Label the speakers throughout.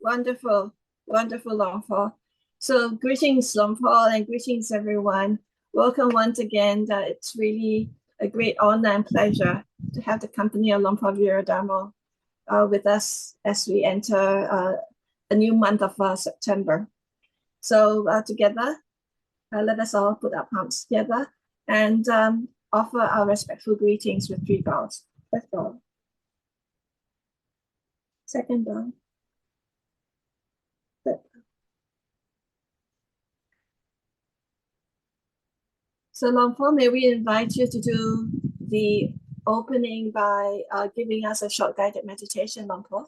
Speaker 1: Wonderful, wonderful, Longfor. So greetings, Longfor, and greetings, everyone. Welcome once again. It's really a great honor and pleasure to have the company of Longfor Viradhammo with us as we enter a new month of September. So together, let us all put our palms together and offer our respectful greetings with three bows. First bow. Second bow. Third. So Longfor, may we invite you to do the opening by giving us a short guided meditation, Longfor?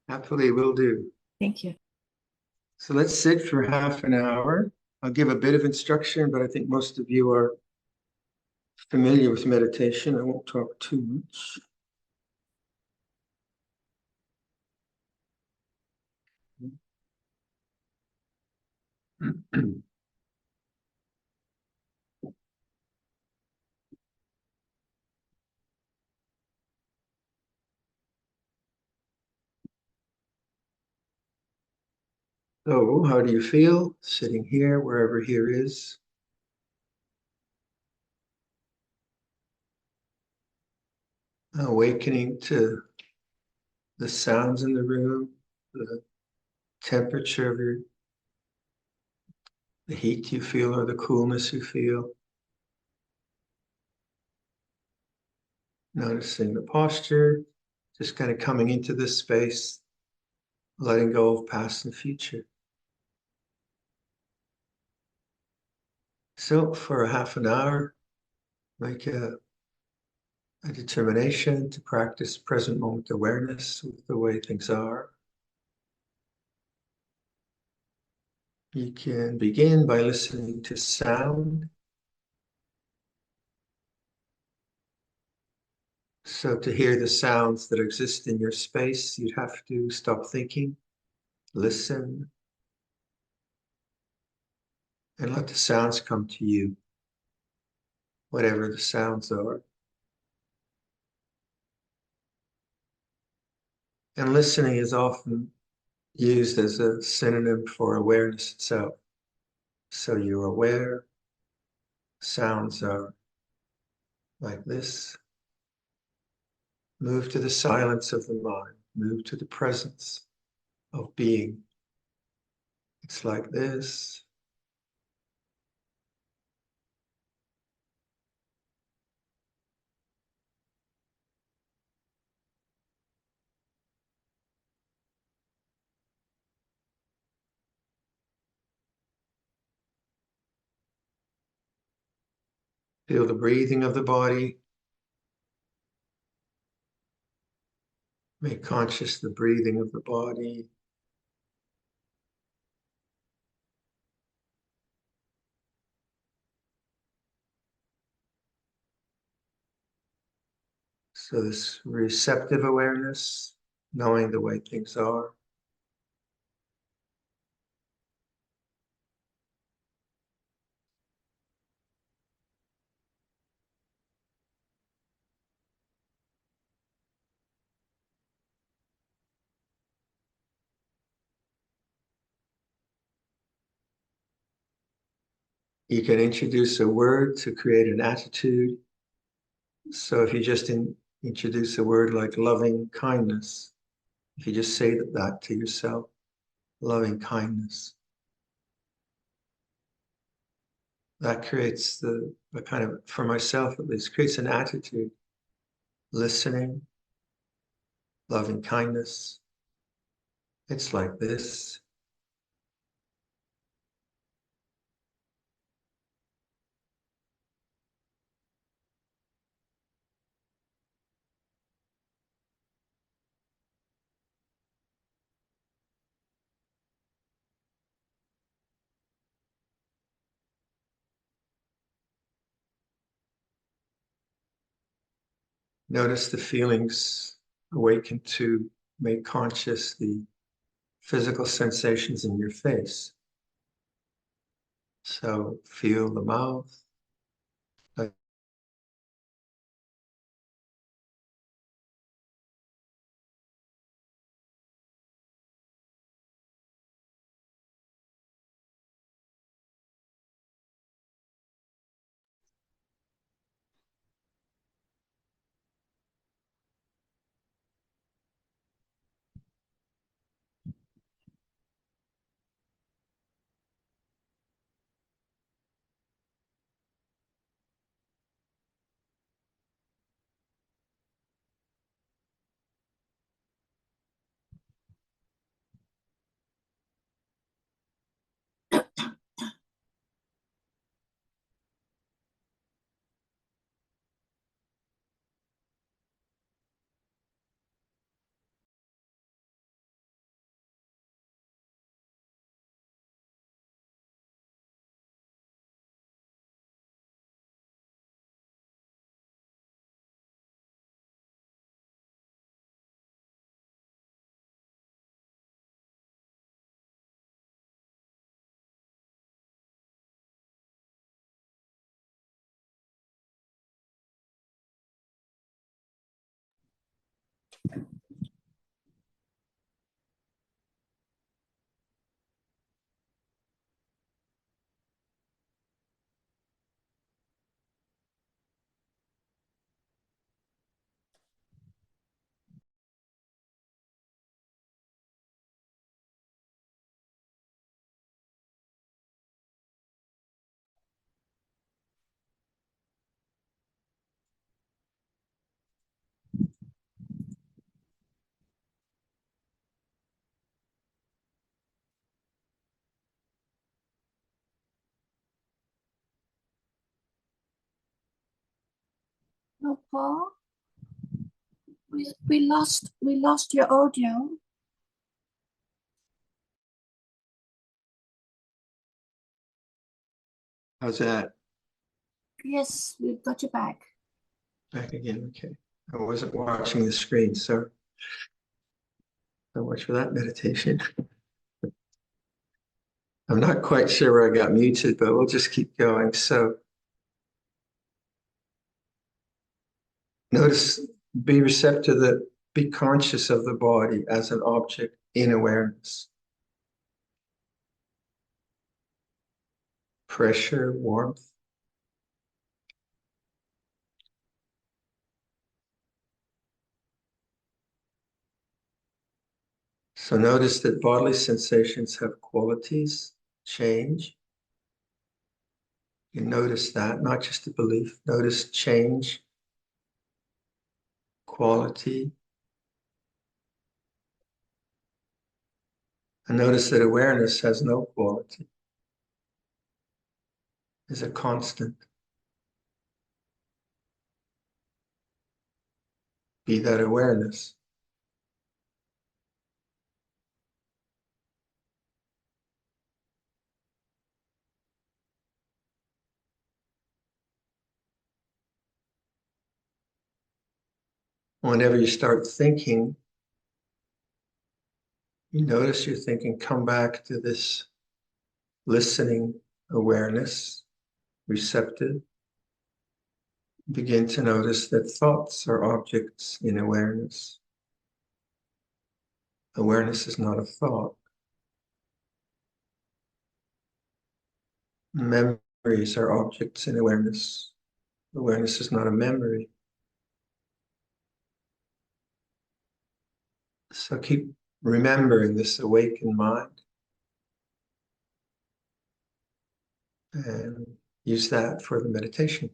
Speaker 2: Absolutely, will do.
Speaker 1: Thank you.
Speaker 2: So let's sit for half an hour. I'll give a bit of instruction, but I think most of you are familiar with meditation. I won't talk too much. So, how do you feel sitting here, wherever here is? Awakening to the sounds in the room, the temperature of the heat you feel or the coolness you feel. Noticing the posture, just kind of coming into this space, letting go of past and future. So for a half an hour, make a determination to practice present moment awareness with the way things are. You can begin by listening to sound. So to hear the sounds that exist in your space, you'd have to stop thinking, listen, and let the sounds come to you, whatever the sounds are. And listening is often used as a synonym for awareness itself. So you're aware, sounds are like this. Move to the silence of the mind, move to the presence of being. It's like this. Feel the breathing of the body. Make conscious the breathing of the body. So this receptive awareness, knowing the way things are. You can introduce a word to create an attitude. So if you just introduce a word like loving kindness, if you just say that to yourself, loving kindness, that creates the kind of, for myself at least, creates an attitude. Listening, loving kindness. It's like this. Notice the feelings awaken to make conscious the physical sensations in your face. So feel the mouth,
Speaker 1: No, Paul, we lost your audio.
Speaker 2: How's that?
Speaker 1: Yes, we've got you back.
Speaker 2: Back again, okay. I wasn't watching the screen, so much for that meditation. I'm not quite sure where I got muted, but we'll just keep going. So notice, be receptive, that be conscious of the body as an object in awareness. Pressure, warmth. So notice that bodily sensations have qualities, change. You notice that, not just a belief. Notice change, quality. And notice that awareness has no quality, is a constant. Be that awareness. Whenever you start thinking, you notice your thinking, come back to this listening awareness, receptive. Begin to notice that thoughts are objects in awareness. Awareness is not a thought. Memories are objects in awareness. Awareness is not a memory. So keep remembering this awakened mind and use that for the meditation.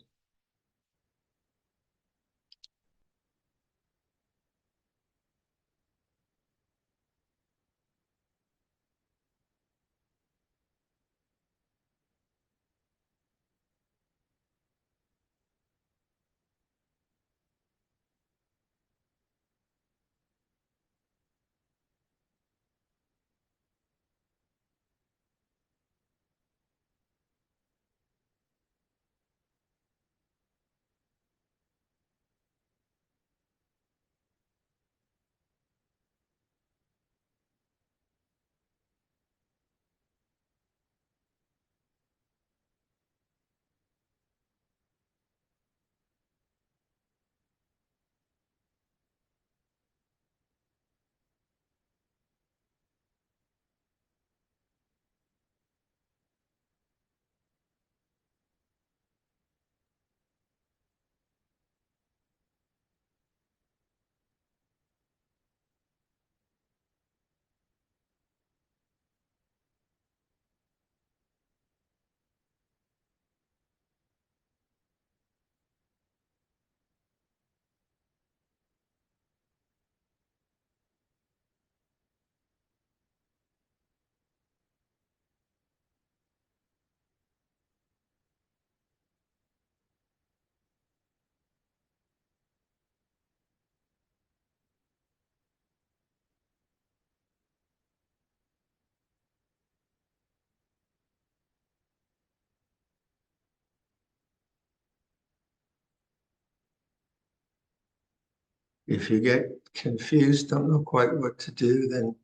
Speaker 2: If you get confused, don't know quite what to do, then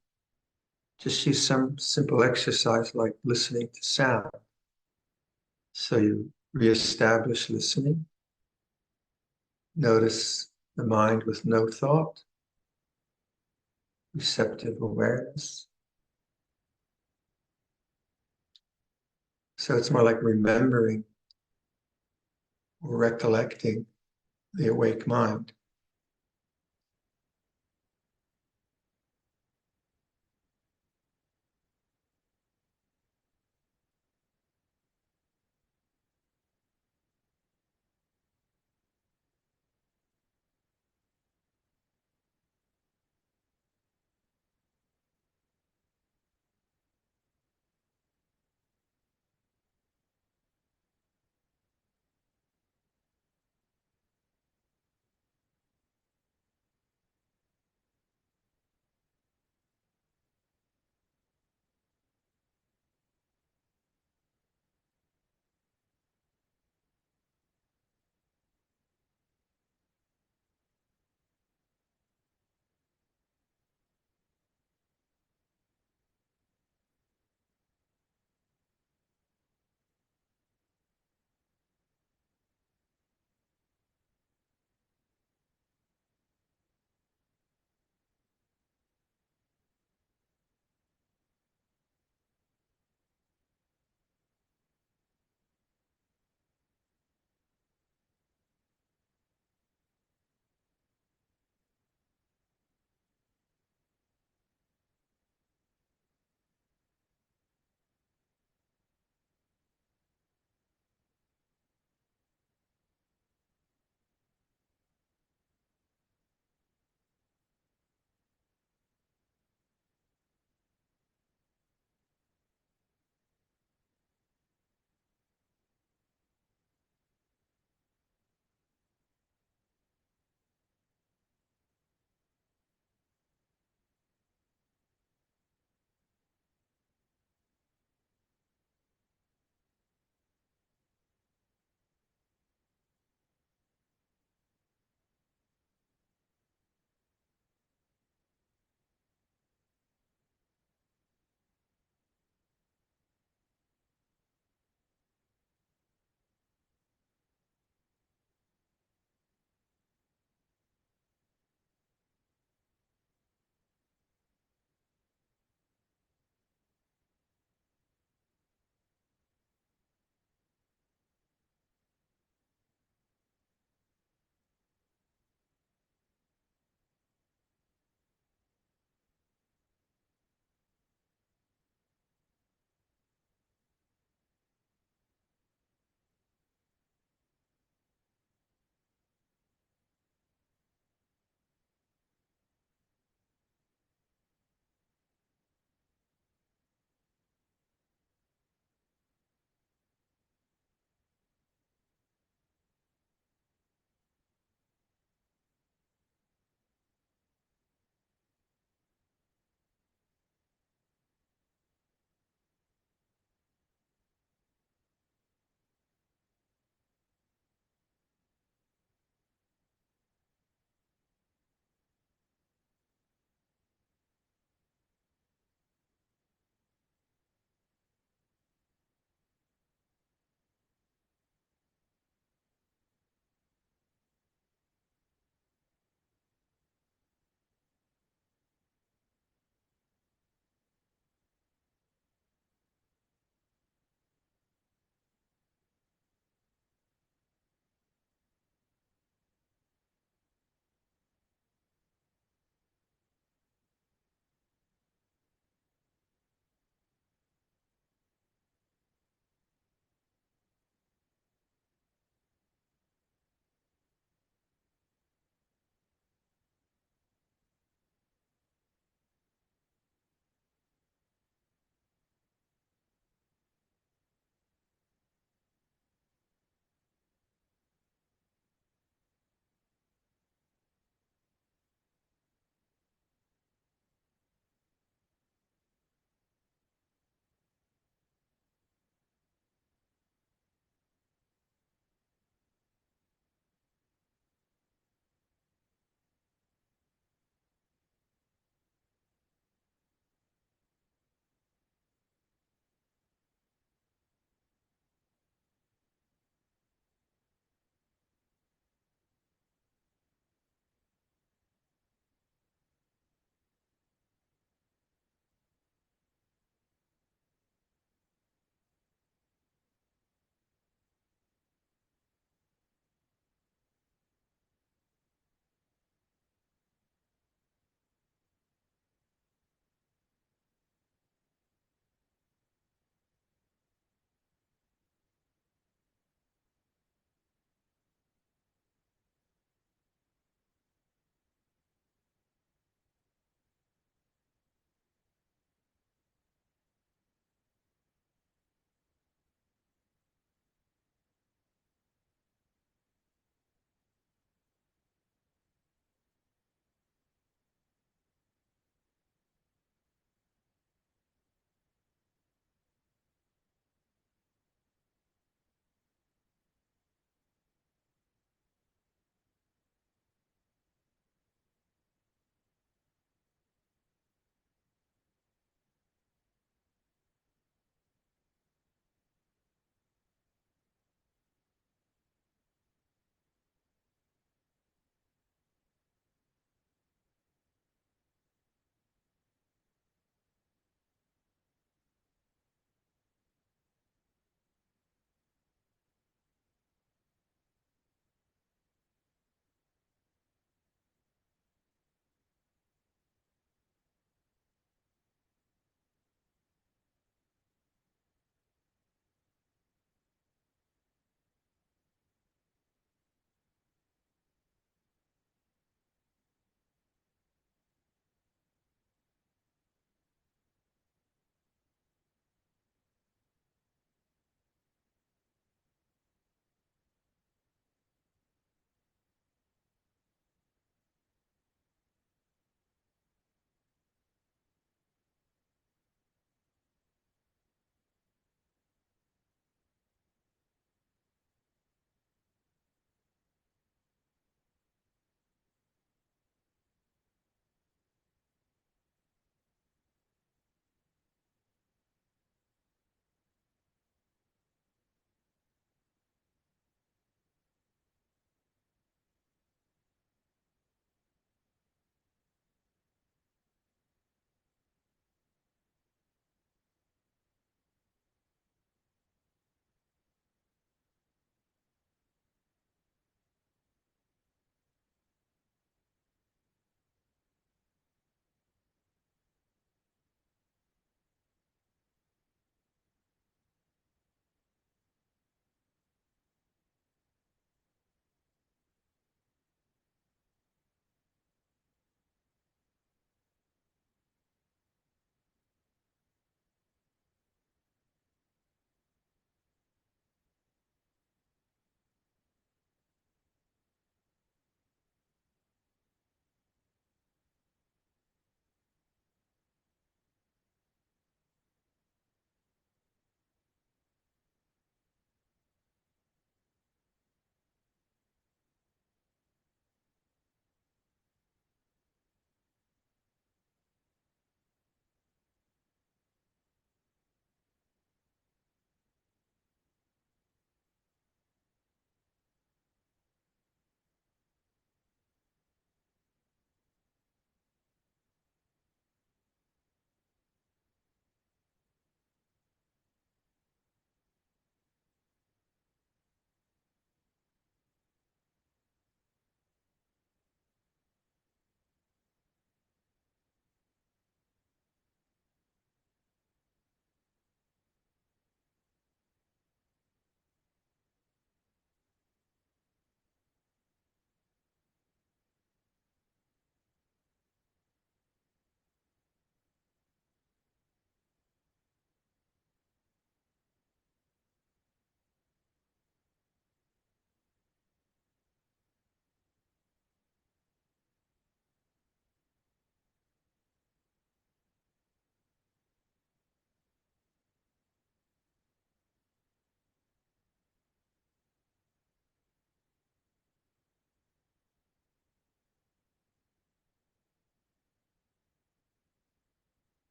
Speaker 2: just use some simple exercise like listening to sound. So you reestablish listening. Notice the mind with no thought. receptive awareness. So it's more like remembering or recollecting the awake mind.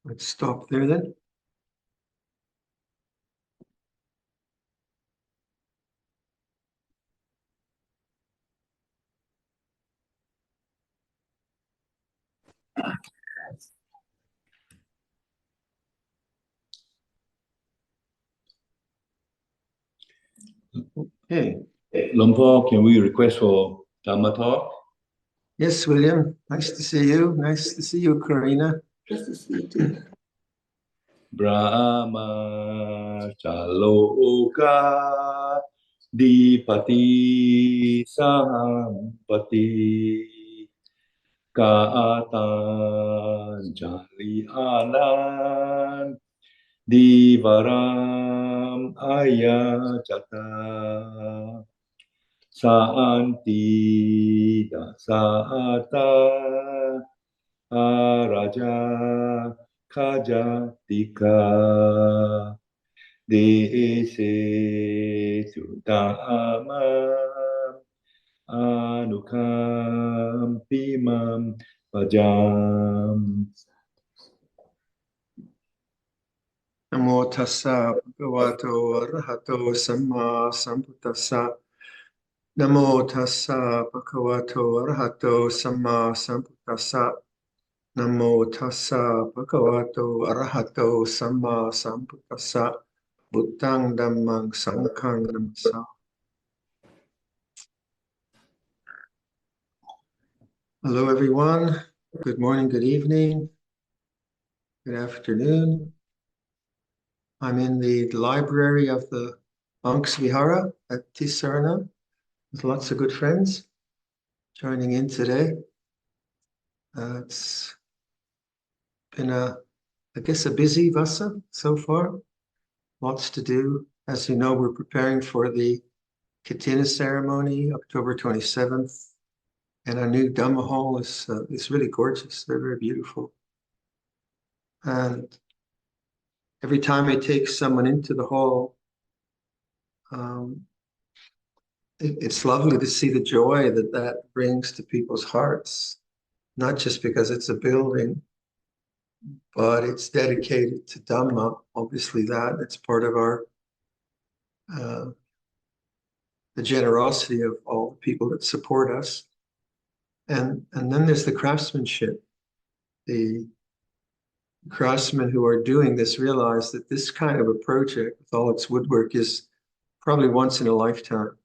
Speaker 2: Let's stop there then. Okay.
Speaker 3: Lumpur, can we request for Dhamma talk?
Speaker 2: Yes, William. Nice to see you. Nice to see you, Karina.
Speaker 1: Nice to see you too.
Speaker 3: Brahma Chaloka Dipati Sampati Kaatan Jali Anan Divaram Ayachata Saanti Dasata Araja Kajatika Dese Sudama Anukam Pimam Pajam.
Speaker 2: Namo tassa bhagavato arahato samma sambuddhassa. Namo tassa bhagavato arahato samma sambuddhassa. Namo tassa bhagavato arahato samma sambuddhassa. Buddhang dhammang sanghang namassa. Hello, everyone. Good morning, good evening, good afternoon. I'm in the library of the Monks Vihara at Tisarana with lots of good friends joining in today. It's been I guess, a busy Vassa so far. Lots to do. As you know, we're preparing for the Katina ceremony, October 27th. And our new Dhamma hall is really gorgeous. They're very beautiful. And every time I take someone into the hall, it's lovely to see the joy that that brings to people's hearts, not just because it's a building, but it's dedicated to Dhamma. Obviously, it's part of our the generosity of all the people that support us. And then there's the craftsmanship. The craftsmen who are doing this realize that this kind of a project with all its woodwork is probably once in a lifetime.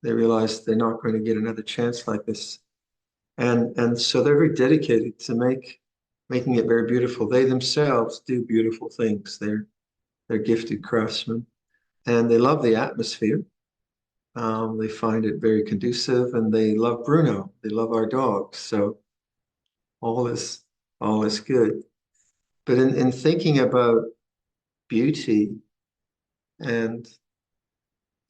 Speaker 2: They realize they're not going to get another chance like this. And so they're very dedicated to making it very beautiful. They themselves do beautiful things. They're gifted craftsmen, and they love the atmosphere. They find it very conducive, and they love Bruno. They love our dogs. So all is good. But in thinking about beauty, and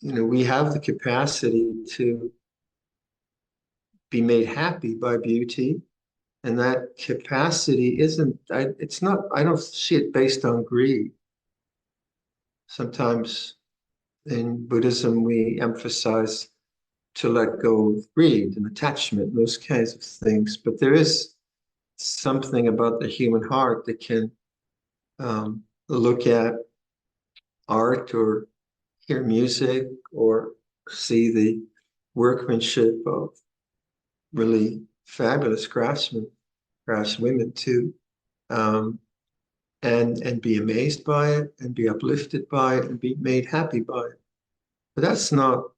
Speaker 2: we have the capacity to be made happy by beauty, and that capacity I don't see it based on greed. Sometimes in Buddhism, we emphasize to let go of greed and attachment, those kinds of things. But there is something about the human heart that can look at art or hear music or see the workmanship of really fabulous craftswomen too, and be amazed by it and be uplifted by it and be made happy by it. But that's not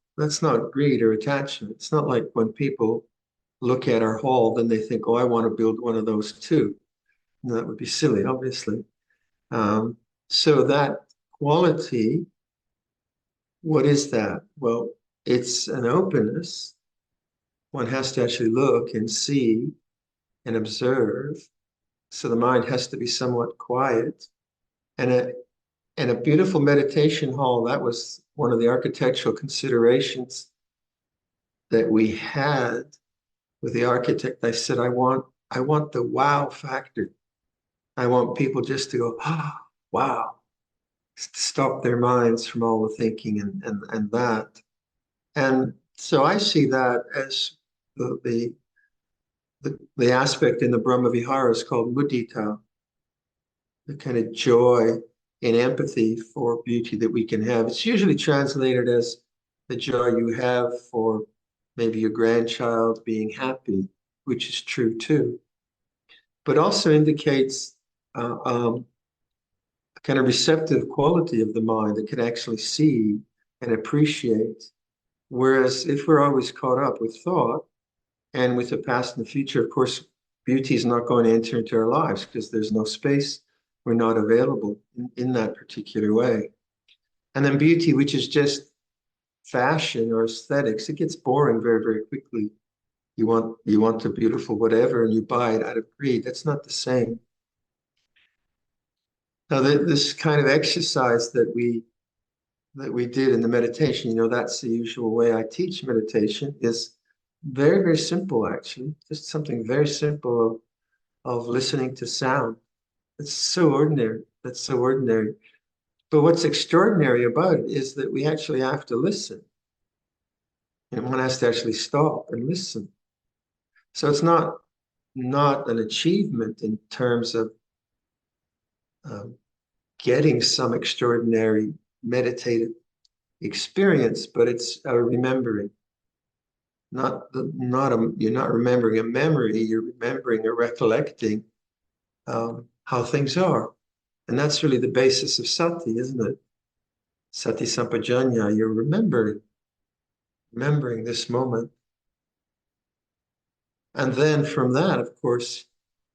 Speaker 2: greed or attachment. It's not like when people look at our hall, then they think, oh, I want to build one of those too. And that would be silly, obviously. So that quality, what is that? Well, it's an openness. One has to actually look and see and observe. So the mind has to be somewhat quiet. And a beautiful meditation hall, that was one of the architectural considerations that we had with the architect. I said, I want the wow factor. I want people just to go, ah, wow, stop their minds from all the thinking and that. And so I see that as the aspect in the Brahma Vihara is called mudita. the kind of joy and empathy for beauty that we can have. It's usually translated as the joy you have for maybe your grandchild being happy, which is true too, but also indicates a kind of receptive quality of the mind that can actually see and appreciate. Whereas if we're always caught up with thought and with the past and the future, of course, beauty is not going to enter into our lives because there's no space. We're not available in that particular way. And then beauty, which is just fashion or aesthetics, it gets boring very, very quickly. You want a beautiful whatever and you buy it out of greed. That's not the same. Now, this kind of exercise that we did in the meditation, that's the usual way I teach meditation, is very, very simple, actually. Just something very simple of listening to sound. It's so ordinary. That's so ordinary. But what's extraordinary about it is that we actually have to listen. And one has to actually stop and listen. So it's not an achievement in terms of getting some extraordinary meditative experience, but it's a remembering. You're not remembering a memory, you're remembering or recollecting how things are. And that's really the basis of sati, isn't it? Sati sampajanya, you're remembering this moment. And then from that, of course,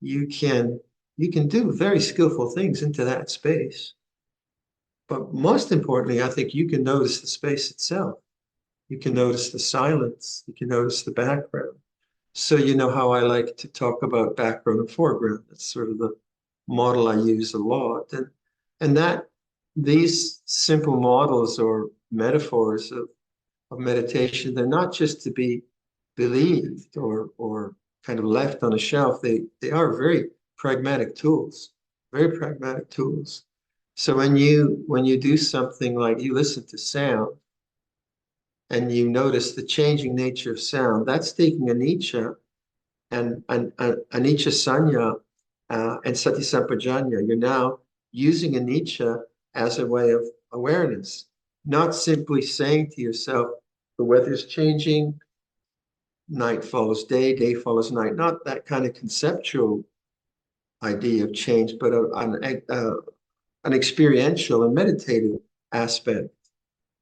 Speaker 2: you can do very skillful things into that space. But most importantly, I think you can notice the space itself. You can notice the silence. You can notice the background. So you know how I like to talk about background and foreground. That's sort of the model I use a lot. And that these simple models or metaphors of meditation, they're not just to be believed or kind of left on a shelf. They are very pragmatic tools, very pragmatic tools. So when you do something like you listen to sound and you notice the changing nature of sound, that's taking anicca and anicca sanya and sati sampajanya. You're now using anicca as a way of awareness, not simply saying to yourself, the weather's changing, night follows day, day follows night, not that kind of conceptual idea of change, but an experiential and meditative aspect.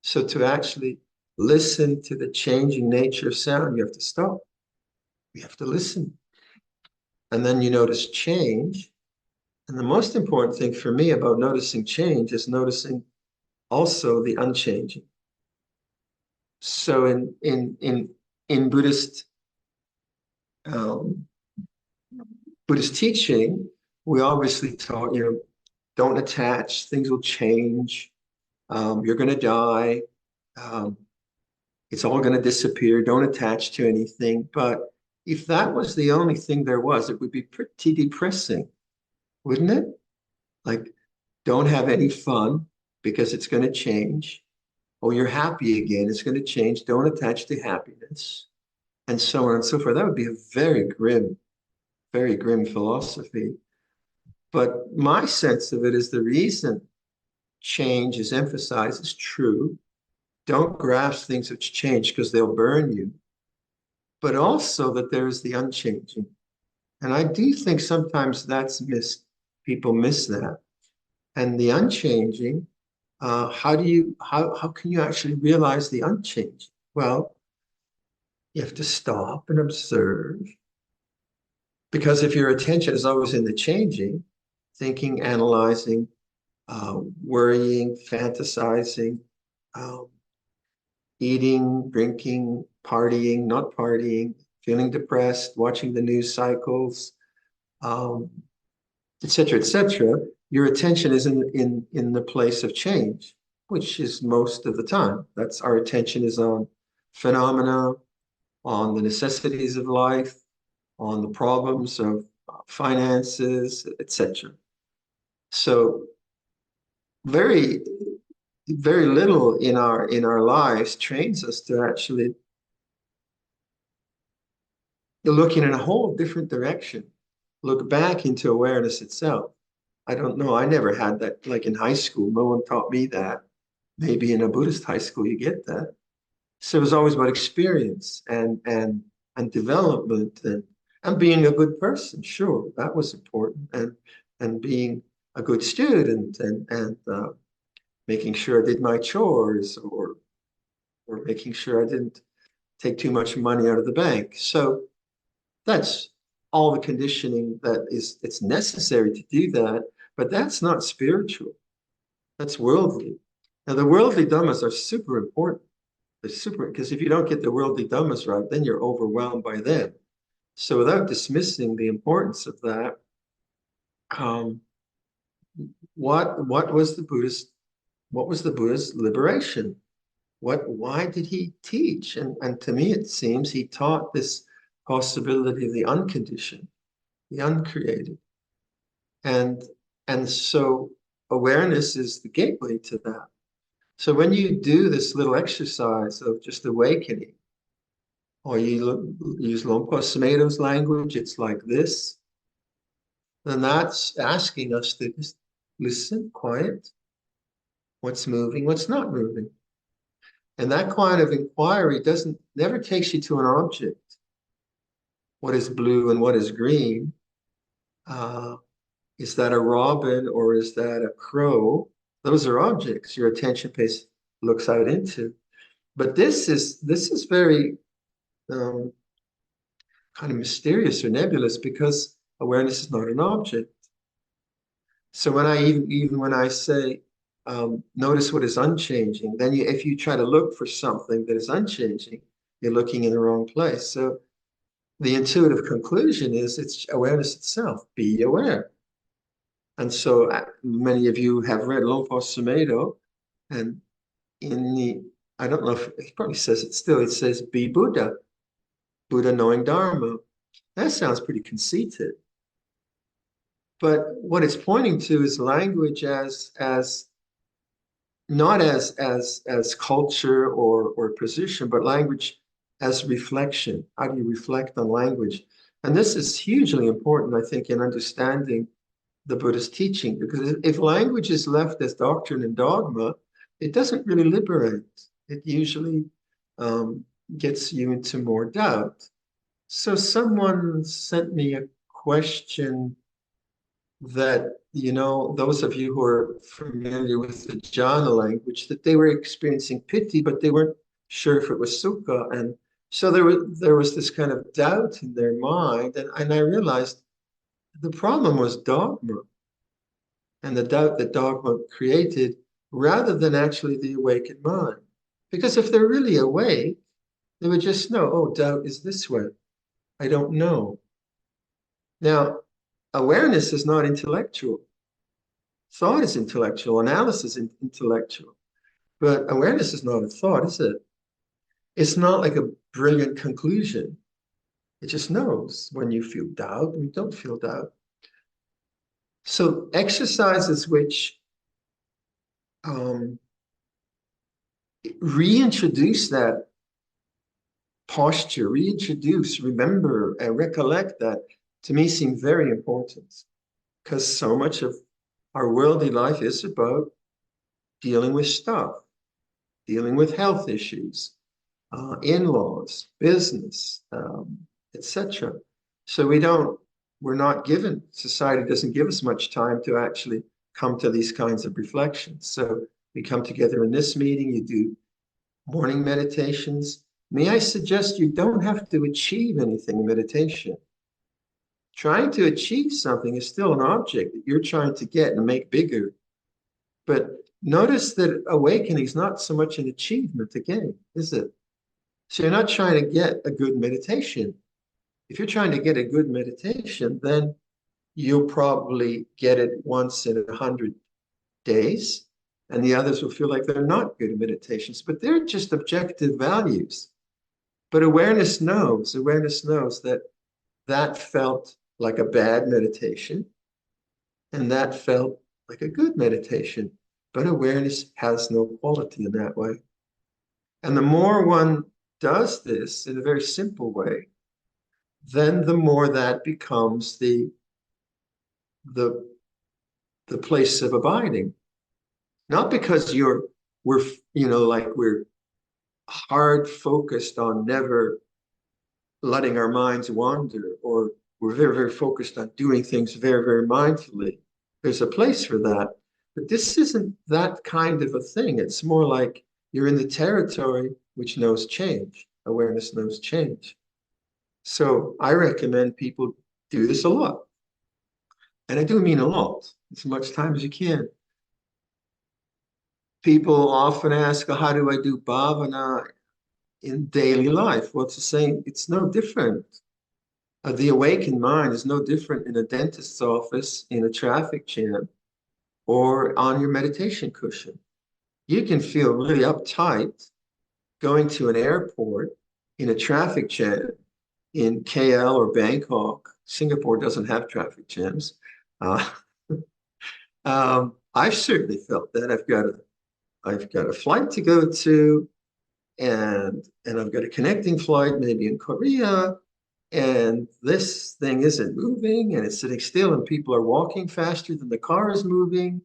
Speaker 2: So to actually listen to the changing nature of sound, you have to stop. You have to listen. And then you notice change. And the most important thing for me about noticing change is noticing also the unchanging. So in Buddhist teaching, we obviously taught, don't attach, things will change. You're going to die. It's all going to disappear. Don't attach to anything. But if that was the only thing there was, it would be pretty depressing, wouldn't it? Like, don't have any fun because it's going to change. Oh, you're happy again. It's going to change. Don't attach to happiness. And so on and so forth. That would be a very grim philosophy. But my sense of it is the reason change is emphasized is true. Don't grasp things which change because they'll burn you. But also that there is the unchanging. And I do think sometimes that's missed. People miss that. And the unchanging, how can you actually realize the unchanging? Well, you have to stop and observe. Because if your attention is always in the changing, thinking, analyzing, worrying, fantasizing, eating, drinking, partying, not partying, feeling depressed, watching the news cycles, etc., your attention is in the place of change, which is most of the time. That's our attention is on phenomena, on the necessities of life, on the problems of finances, etc. So very little in our lives trains us to actually look in a whole different direction, look back into awareness itself. I don't know. I never had that. Like in high school, no one taught me that. Maybe in a Buddhist high school, you get that. So it was always about experience and development and being a good person. Sure, that was important, and being a good student and making sure I did my chores or making sure I didn't take too much money out of the bank. So that's all the conditioning that it's necessary to do that, but that's not spiritual. That's worldly. Now the worldly dhammas are super important. They're super, because if you don't get the worldly dhammas right, then you're overwhelmed by them. So without dismissing the importance of that, um, what was the Buddha's liberation? Why did he teach? And to me, it seems he taught this possibility of the unconditioned, the uncreated. And so awareness is the gateway to that. So when you do this little exercise of just awakening, or you use Lompa Sumedho's language, it's like this, then that's asking us to just listen, quiet, what's moving, what's not moving. And that kind of inquiry never takes you to an object. What is blue and what is green? Is that a robin or is that a crow? Those are objects your attention pace looks out into. But this is very kind of mysterious or nebulous because awareness is not an object. So when when I say notice what is unchanging, then if you try to look for something that is unchanging, you're looking in the wrong place. So the intuitive conclusion is it's awareness itself. Be aware. And so many of you have read Lompa Sumedho, and I don't know if he probably says it still, it says be Buddha, Buddha knowing Dharma. That sounds pretty conceited. But what it's pointing to is language as not as culture or position, but language as reflection. How do you reflect on language? And this is hugely important, I think, in understanding the Buddhist teaching, because if language is left as doctrine and dogma, it doesn't really liberate. It usually gets you into more doubt. So someone sent me a question that, those of you who are familiar with the jhana language, that they were experiencing piti, but they weren't sure if it was sukha. And so there was this kind of doubt in their mind. And I realized the problem was dogma and the doubt that dogma created rather than actually the awakened mind. Because if they're really awake, they would just know, oh, doubt is this way. I don't know. Now, awareness is not intellectual. Thought is intellectual. Analysis is intellectual. But awareness is not a thought, is it? It's not like a brilliant conclusion. It just knows when you feel doubt and you don't feel doubt. So exercises which reintroduce that posture, remember, and recollect that, to me seem very important, because so much of our worldly life is about dealing with stuff, dealing with health issues, in-laws, business, etc. So we're not given, society doesn't give us much time to actually come to these kinds of reflections. So we come together in this meeting, you do morning meditations. May I suggest you don't have to achieve anything in meditation. Trying to achieve something is still an object that you're trying to get and make bigger. But notice that awakening is not so much an achievement again, is it? So you're not trying to get a good meditation. If you're trying to get a good meditation, then you'll probably get it once in 100 days, and the others will feel like they're not good meditations, but they're just objective values. But awareness knows that that felt like a bad meditation, and that felt like a good meditation. But awareness has no quality in that way. And the more one does this in a very simple way, then the more that becomes the the place of abiding. Not because we're hard focused on never letting our minds wander, or we're very, very focused on doing things very, very mindfully. There's a place for that. But this isn't that kind of a thing. It's more like you're in the territory which knows change. Awareness knows change. So I recommend people do this a lot. And I do mean a lot, as much time as you can. People often ask, how do I do bhavana in daily life? What's the same? It's no different. The awakened mind is no different in a dentist's office, in a traffic jam, or on your meditation cushion. You can feel really uptight going to an airport, in a traffic jam, in KL or Bangkok. Singapore doesn't have traffic jams. I've certainly felt that. I've got a flight to go to, and I've got a connecting flight maybe in Korea, and this thing isn't moving, and it's sitting still, and people are walking faster than the car is moving,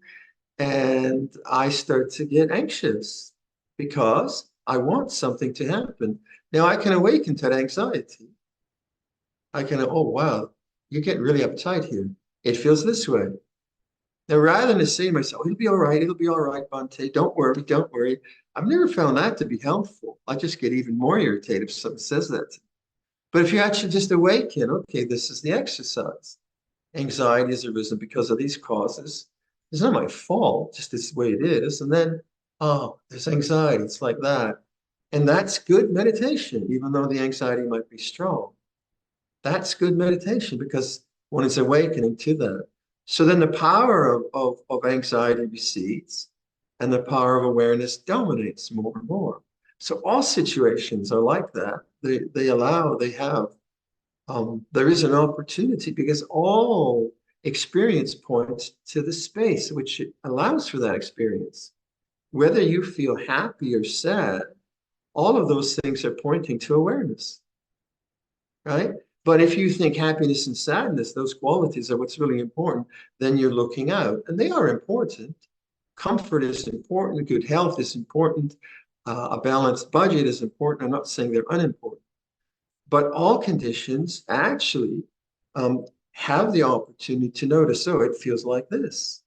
Speaker 2: and I start to get anxious because I want something to happen. Now I can awaken to that anxiety. I can, oh wow, you're getting really uptight here. It feels this way. Now, rather than to say to myself, it'll be all right, Bhante, don't worry, don't worry. I've never found that to be helpful. I just get even more irritated if someone says that to me. But if you actually just awaken, okay, this is the exercise. Anxiety has arisen because of these causes. It's not my fault, just this way it is. And then, oh, there's anxiety. It's like that. And that's good meditation, even though the anxiety might be strong. That's good meditation because one is awakening to that. So then the power of anxiety recedes, and the power of awareness dominates more and more. So all situations are like that. They have, there is an opportunity because all experience points to the space which allows for that experience. Whether you feel happy or sad, all of those things are pointing to awareness, right? But if you think happiness and sadness, those qualities are what's really important, then you're looking out. And they are important. Comfort is important. Good health is important. A balanced budget is important. I'm not saying they're unimportant. But all conditions actually have the opportunity to notice, oh, it feels like this.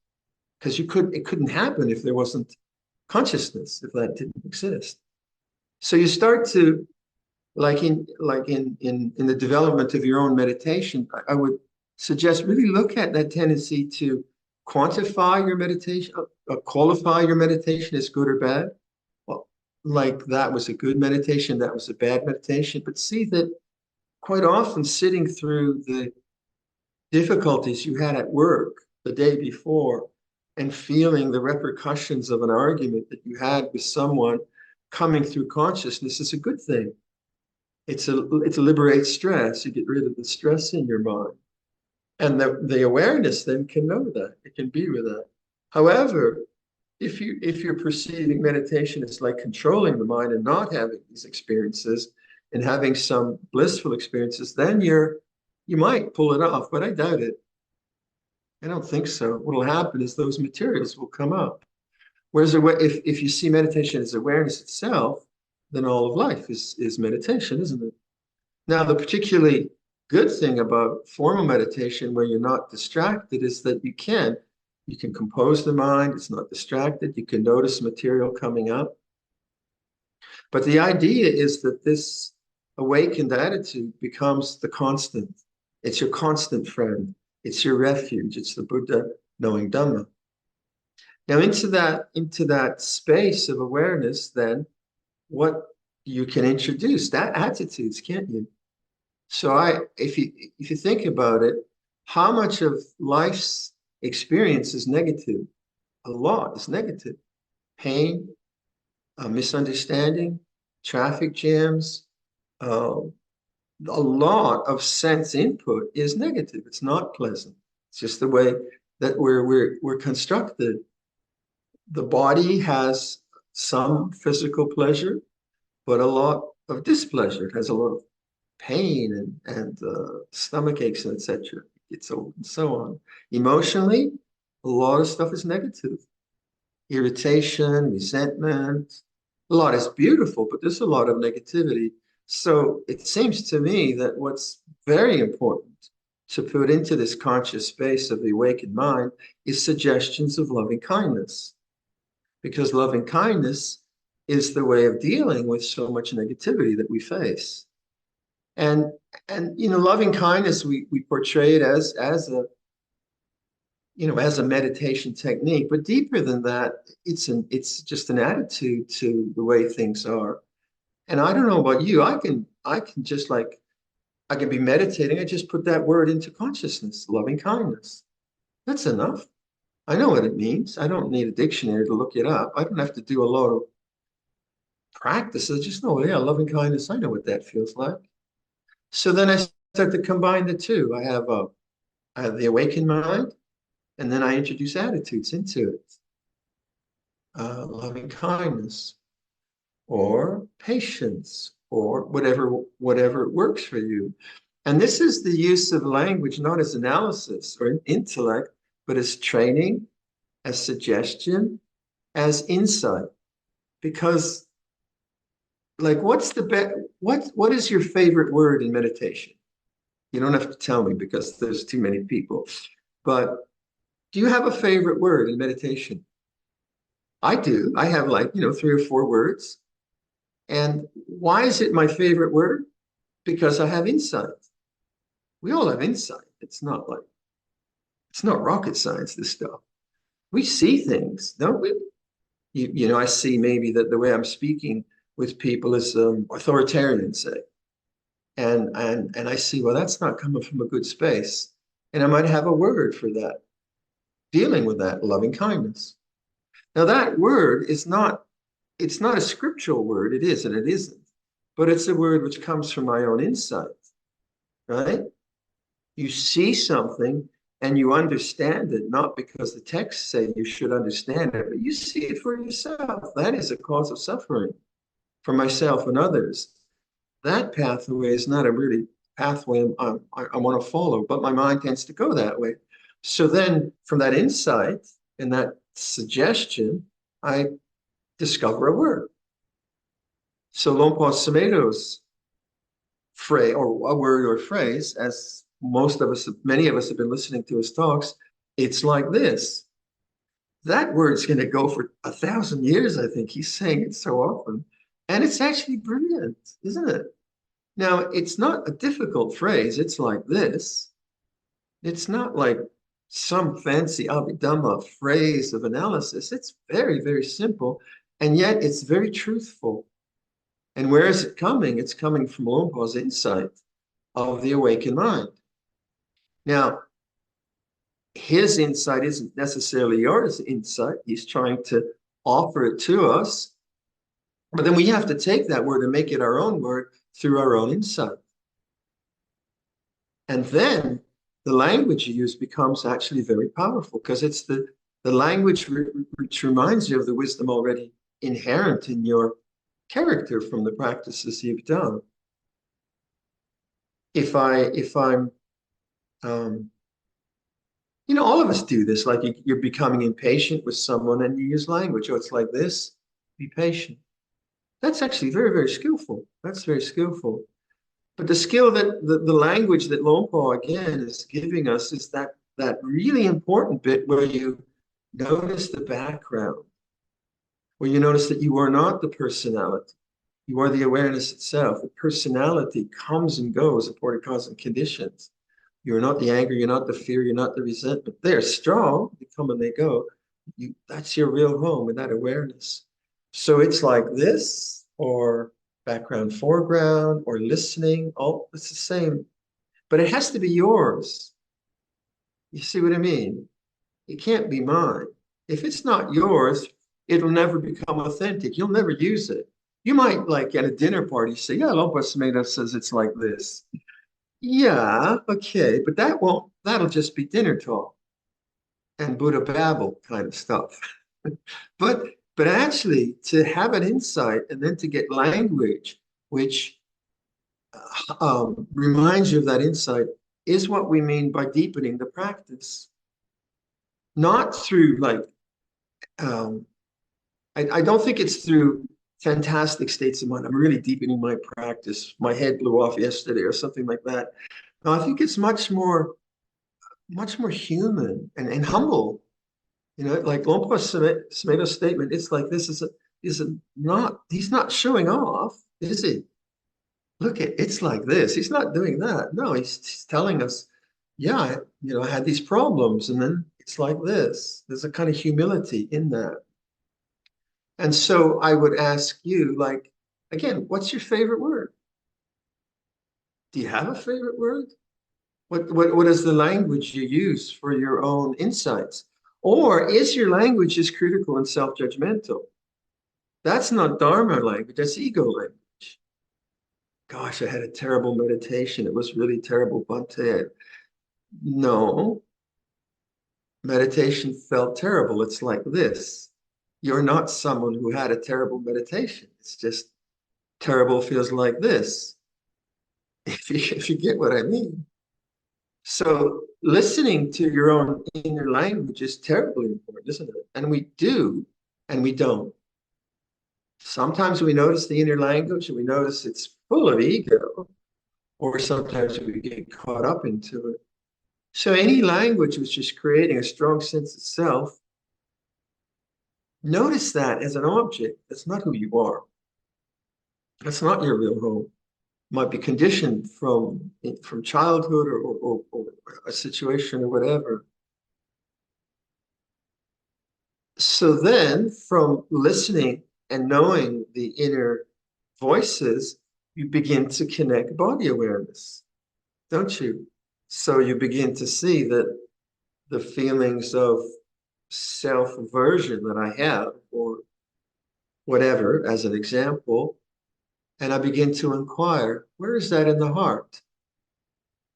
Speaker 2: Because it couldn't happen if there wasn't consciousness, if that didn't exist. So you start to, like in the development of your own meditation, I would suggest really look at that tendency to quantify your meditation, qualify your meditation as good or bad. Well, like that was a good meditation, that was a bad meditation, but see that quite often sitting through the difficulties you had at work the day before and feeling the repercussions of an argument that you had with someone coming through consciousness is a good thing. It liberates stress. You get rid of the stress in your mind. And the awareness then can know that. It can be with that. However, if you're perceiving meditation as like controlling the mind and not having these experiences and having some blissful experiences, then you might pull it off, but I doubt it. I don't think so. What will happen is those materials will come up. Whereas if you see meditation as awareness itself, then all of life is meditation, isn't it? Now, the particularly good thing about formal meditation where you're not distracted is that you can compose the mind, it's not distracted, you can notice material coming up. But the idea is that this awakened attitude becomes the constant. It's your constant friend. It's your refuge. It's the Buddha knowing Dhamma. Now, into that space of awareness, then, what you can introduce that attitudes, can't you? So if you think about it, how much of life's experience is negative? A lot is negative. Pain, misunderstanding, traffic jams, a lot of sense input is negative. It's not pleasant. It's just the way that we're constructed. The body has some physical pleasure, but a lot of displeasure. It has a lot of pain and stomach aches and etc. It's and so on. Emotionally, a lot of stuff is negative. Irritation, resentment. A lot is beautiful, but there's a lot of negativity. So it seems to me that what's very important to put into this conscious space of the awakened mind is suggestions of loving kindness. Because loving kindness is the way of dealing with so much negativity that we face. And loving kindness, we portray it as a as a meditation technique, but deeper than that, it's just an attitude to the way things are. And I don't know about you, I can just like, I can be meditating, I just put that word into consciousness, loving kindness. That's enough. I know what it means. I don't need a dictionary to look it up. I don't have to do a lot of practice. I just know, yeah, loving kindness, I know what that feels like. So then I start to combine the two. I have the awakened mind, and then I introduce attitudes into it. Loving kindness, or patience, or whatever works for you. And this is the use of language, not as analysis or intellect, but as training, as suggestion, as insight. Because, like, what is your favorite word in meditation? You don't have to tell me because there's too many people. But do you have a favorite word in meditation? I do. I have, like, 3 or 4 words. And why is it my favorite word? Because I have insight. We all have insight. It's not rocket science, this stuff. We see things, don't we? I see maybe that the way I'm speaking with people is authoritarian, say. And I see, well, that's not coming from a good space. And I might have a word for that, dealing with that, loving kindness. Now that word it's not a scriptural word, it is and it isn't, but it's a word which comes from my own insight, right? You see something and you understand it, not because the texts say you should understand it, but you see it for yourself. That is a cause of suffering for myself and others. That pathway is not a really pathway I want to follow, but my mind tends to go that way. So then from that insight and that suggestion, I discover a word. So Lompa Sameto's phrase, or a word or phrase, as many of us have been listening to his talks, it's like this. That word's going to go for 1,000 years, I think. He's saying it so often. And it's actually brilliant, isn't it? Now, it's not a difficult phrase. It's like this. It's not like some fancy Abhidhamma phrase of analysis. It's very, very simple. And yet it's very truthful. And where is it coming? It's coming from Lompa's insight of the awakened mind. Now, his insight isn't necessarily yours insight. He's trying to offer it to us. But then we have to take that word and make it our own word through our own insight. And then the language you use becomes actually very powerful because it's the language which reminds you of the wisdom already inherent in your character from the practices you've done. If I'm, all of us do this, like you're becoming impatient with someone and you use language. Oh, it's like this, be patient. That's actually very, very skillful. That's very skillful. But the skill that the language that Lompa again is giving us is that really important bit where you notice the background, where you notice that you are not the personality. You are the awareness itself. The personality comes and goes according to cause and conditions. You're not the anger, you're not the fear, you're not the resentment. They're strong, they come and they go. That's your real home with that awareness. So it's like this, or background, foreground, or listening. All it's the same, but it has to be yours. You see what I mean? It can't be mine. If it's not yours, it'll never become authentic. You'll never use it. You might, like at a dinner party, say, yeah, Lompa Sameta says it's like this. Yeah, okay, but that'll just be dinner talk and Buddha babble kind of stuff. But actually, to have an insight and then to get language which reminds you of that insight is what we mean by deepening the practice. not through like, I don't think it's through fantastic states of mind. I'm really deepening my practice. My head blew off yesterday or something like that. No, I think it's much more human and humble. You know, like Lompa Smeto's statement, it's like this is not, he's not showing off, is he? Look, it's like this. He's not doing that. No, he's telling us, yeah, you know, I had these problems, and then it's like this. There's a kind of humility in that. And so I would ask you, like, again, what's your favorite word? Do you have a favorite word? What is the language you use for your own insights? Or is your language just critical and self-judgmental? That's not Dharma language, that's ego language. Gosh, I had a terrible meditation. It was really terrible, Bhante. No, meditation felt terrible. It's like this. You're not someone who had a terrible meditation. It's just terrible feels like this, if you get what I mean. So listening to your own inner language is terribly important, isn't it? And we do, and we don't. Sometimes we notice the inner language and we notice it's full of ego, or sometimes we get caught up into it. So any language which is creating a strong sense of self, notice that as an object. That's not who you are. That's not your real home. Might be conditioned from childhood or a situation or whatever. So then from listening and knowing the inner voices, you begin to connect body awareness, don't you? So you begin to see that the feelings of self-aversion that I have, or whatever, as an example, and I begin to inquire, where is that in the heart?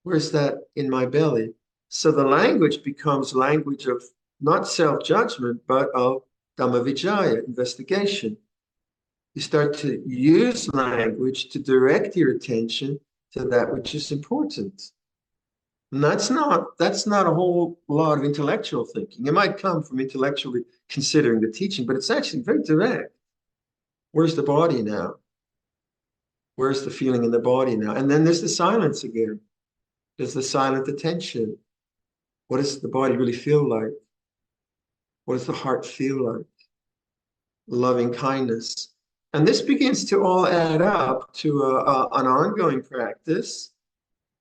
Speaker 2: Where's that in my belly? So the language becomes language of not self-judgment, but of Dhamma Vicaya, investigation. You start to use language to direct your attention to that which is important. And that's not a whole lot of intellectual thinking. It might come from intellectually considering the teaching, but it's actually very direct. Where's the body now? Where's the feeling in the body now? And then there's the silence again. There's the silent attention. What does the body really feel like? What does the heart feel like? Loving kindness. And this begins to all add up to an ongoing practice,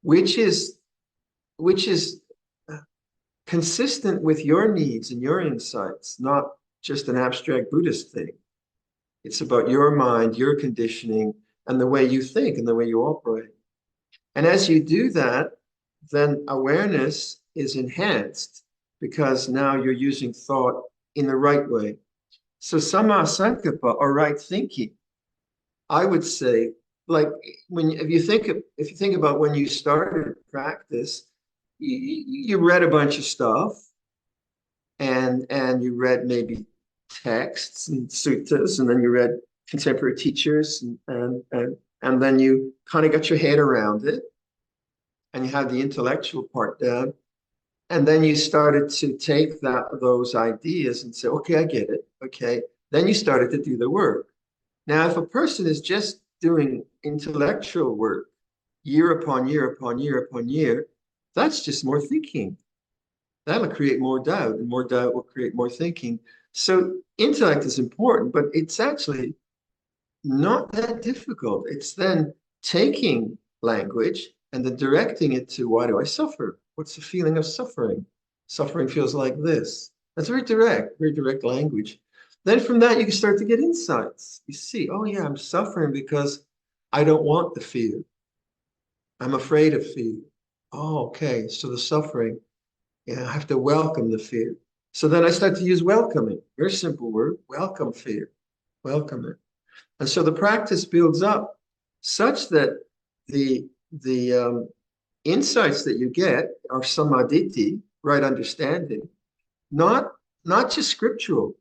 Speaker 2: which is consistent with your needs and your insights, not just an abstract Buddhist thing. It's about your mind, your conditioning, and the way you think and the way you operate. And as you do that, then awareness is enhanced because now you're using thought in the right way. So samma sankappa, or right thinking, I would say, like if you think about when you started practice, you read a bunch of stuff, and you read maybe texts and suttas, and then you read contemporary teachers, and then you kind of got your head around it, and you had the intellectual part down, and then you started to take those ideas and say, okay, I get it. Okay, then you started to do the work. Now, if a person is just doing intellectual work year upon year upon year upon year, that's just more thinking. That'll create more doubt, and more doubt will create more thinking. So intellect is important, but it's actually not that difficult. It's then taking language and then directing it to, why do I suffer? What's the feeling of suffering? Suffering feels like this. That's very direct language. Then from that, you can start to get insights. You see, oh yeah, I'm suffering because I don't want the fear. I'm afraid of fear. Oh, okay, so the suffering, yeah, I have to welcome the fear. So then I start to use welcoming. Very simple word, welcome fear, welcome it. And so the practice builds up such that the insights that you get are samadhi, right understanding, not just scriptural.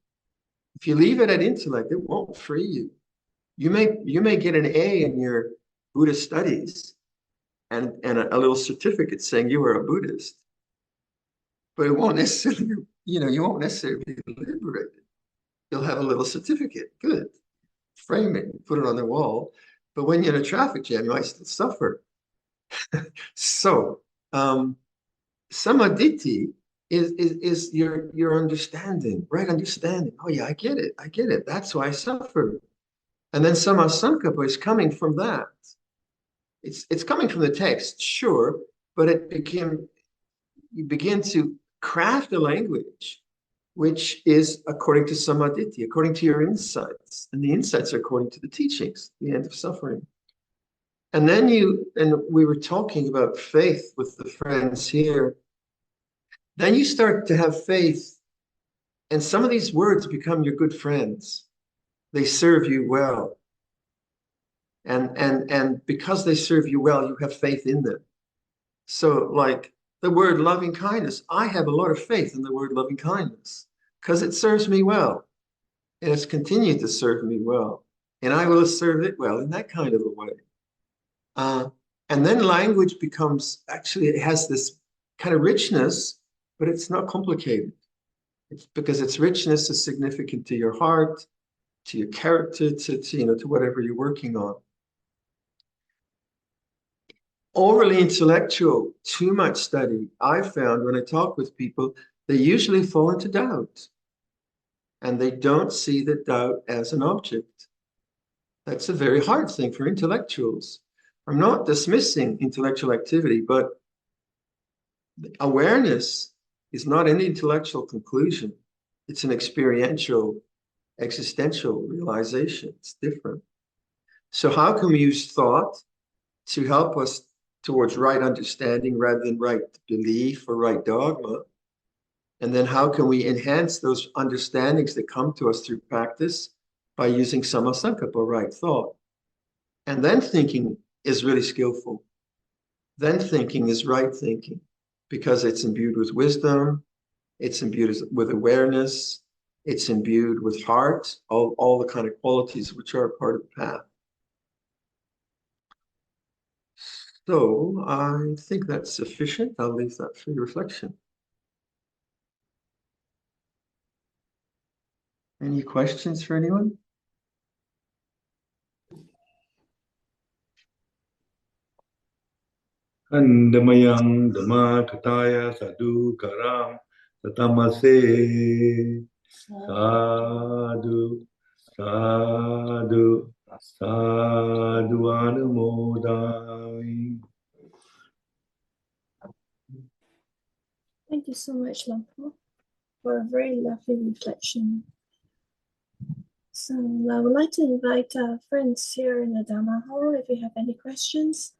Speaker 2: If you leave it at intellect, it won't free you. You may get an A in your Buddhist studies and a little certificate saying you were a Buddhist. but it won't necessarily, you won't necessarily be liberated. You'll have a little certificate. Good. Frame it, put it on the wall. But when you're in a traffic jam, you might still suffer. So, samadhi is your understanding, right understanding. Oh yeah, I get it. I get it. That's why I suffer. And then sammasankappa is coming from that. It's coming from the text, sure, but you begin to craft a language which is according to samadhi, according to your insights. And the insights are according to the teachings, the end of suffering. And then we were talking about faith with the friends here. Then you start to have faith, and some of these words become your good friends. They serve you well. And because they serve you well, you have faith in them. So like the word loving kindness, I have a lot of faith in the word loving kindness because it serves me well. And it's continued to serve me well. And I will serve it well in that kind of a way. And then language becomes, actually, it has this kind of richness, but it's not complicated. It's because its richness is significant to your heart, to your character, to whatever you're working on. Overly intellectual, too much study, I found when I talk with people, they usually fall into doubt. And they don't see the doubt as an object. That's a very hard thing for intellectuals. I'm not dismissing intellectual activity, but awareness is not an intellectual conclusion. It's an experiential, existential realization. It's different. So how can we use thought to help us towards right understanding rather than right belief or right dogma? And then how can we enhance those understandings that come to us through practice by using sammasankappa, right thought? And then thinking is really skillful. Then thinking is right thinking because it's imbued with wisdom, it's imbued with awareness, it's imbued with heart, all the kind of qualities which are part of the path. So I think that's sufficient. I'll leave that for your reflection. Any questions for anyone?
Speaker 3: Kandamayang Dhamma Kataya Sadhu Karam Satamase Sadhu Sadhu Sadhu Anumodai.
Speaker 1: Thank you so much, Longpo, for a very lovely reflection. So I would like to invite our friends here in the Dhamma Hall. If you have any questions,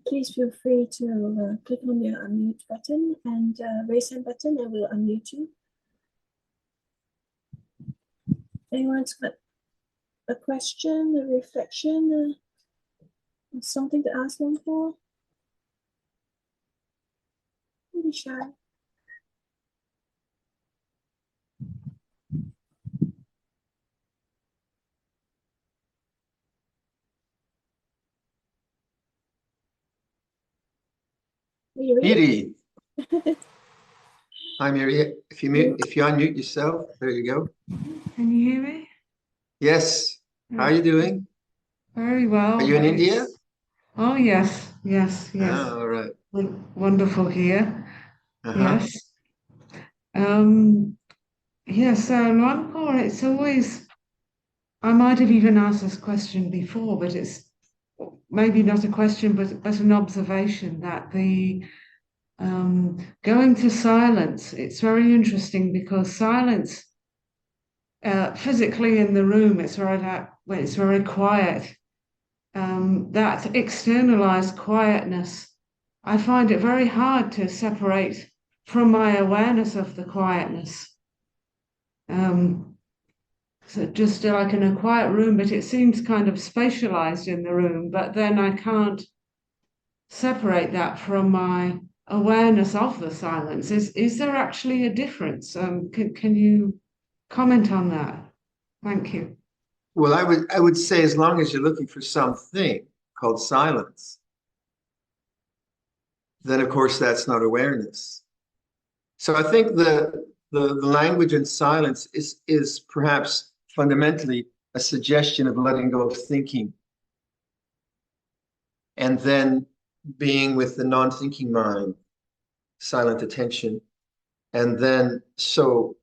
Speaker 1: please feel free to click on the unmute button and raise hand button, and we'll unmute you. Anyone's got a question, a reflection, something to ask them for? Don't be shy.
Speaker 2: Miri. Hi, Miri. If you unmute yourself, there you go.
Speaker 4: Can you hear me?
Speaker 2: Yes. How are you doing?
Speaker 4: Very well.
Speaker 2: Are you in India?
Speaker 4: Oh, yes, yes, yes.
Speaker 2: Ah, all right.
Speaker 4: Wonderful here.
Speaker 2: Uh-huh.
Speaker 4: Yes. Yes, Luanpo, it's always, I might have even asked this question before, but it's maybe not a question, but an observation that the going to silence, it's very interesting because silence, physically in the room, it's very quiet. That externalized quietness, I find it very hard to separate from my awareness of the quietness. So just like in a quiet room, but it seems kind of spatialized in the room, but then I can't separate that from my awareness of the silence. Is there actually a difference? Can you comment on that? Thank you.
Speaker 2: Well, I would say as long as you're looking for something called silence, then of course that's not awareness. So I think the language in silence is perhaps fundamentally a suggestion of letting go of thinking, and then being with the non-thinking mind, silent attention. And then, so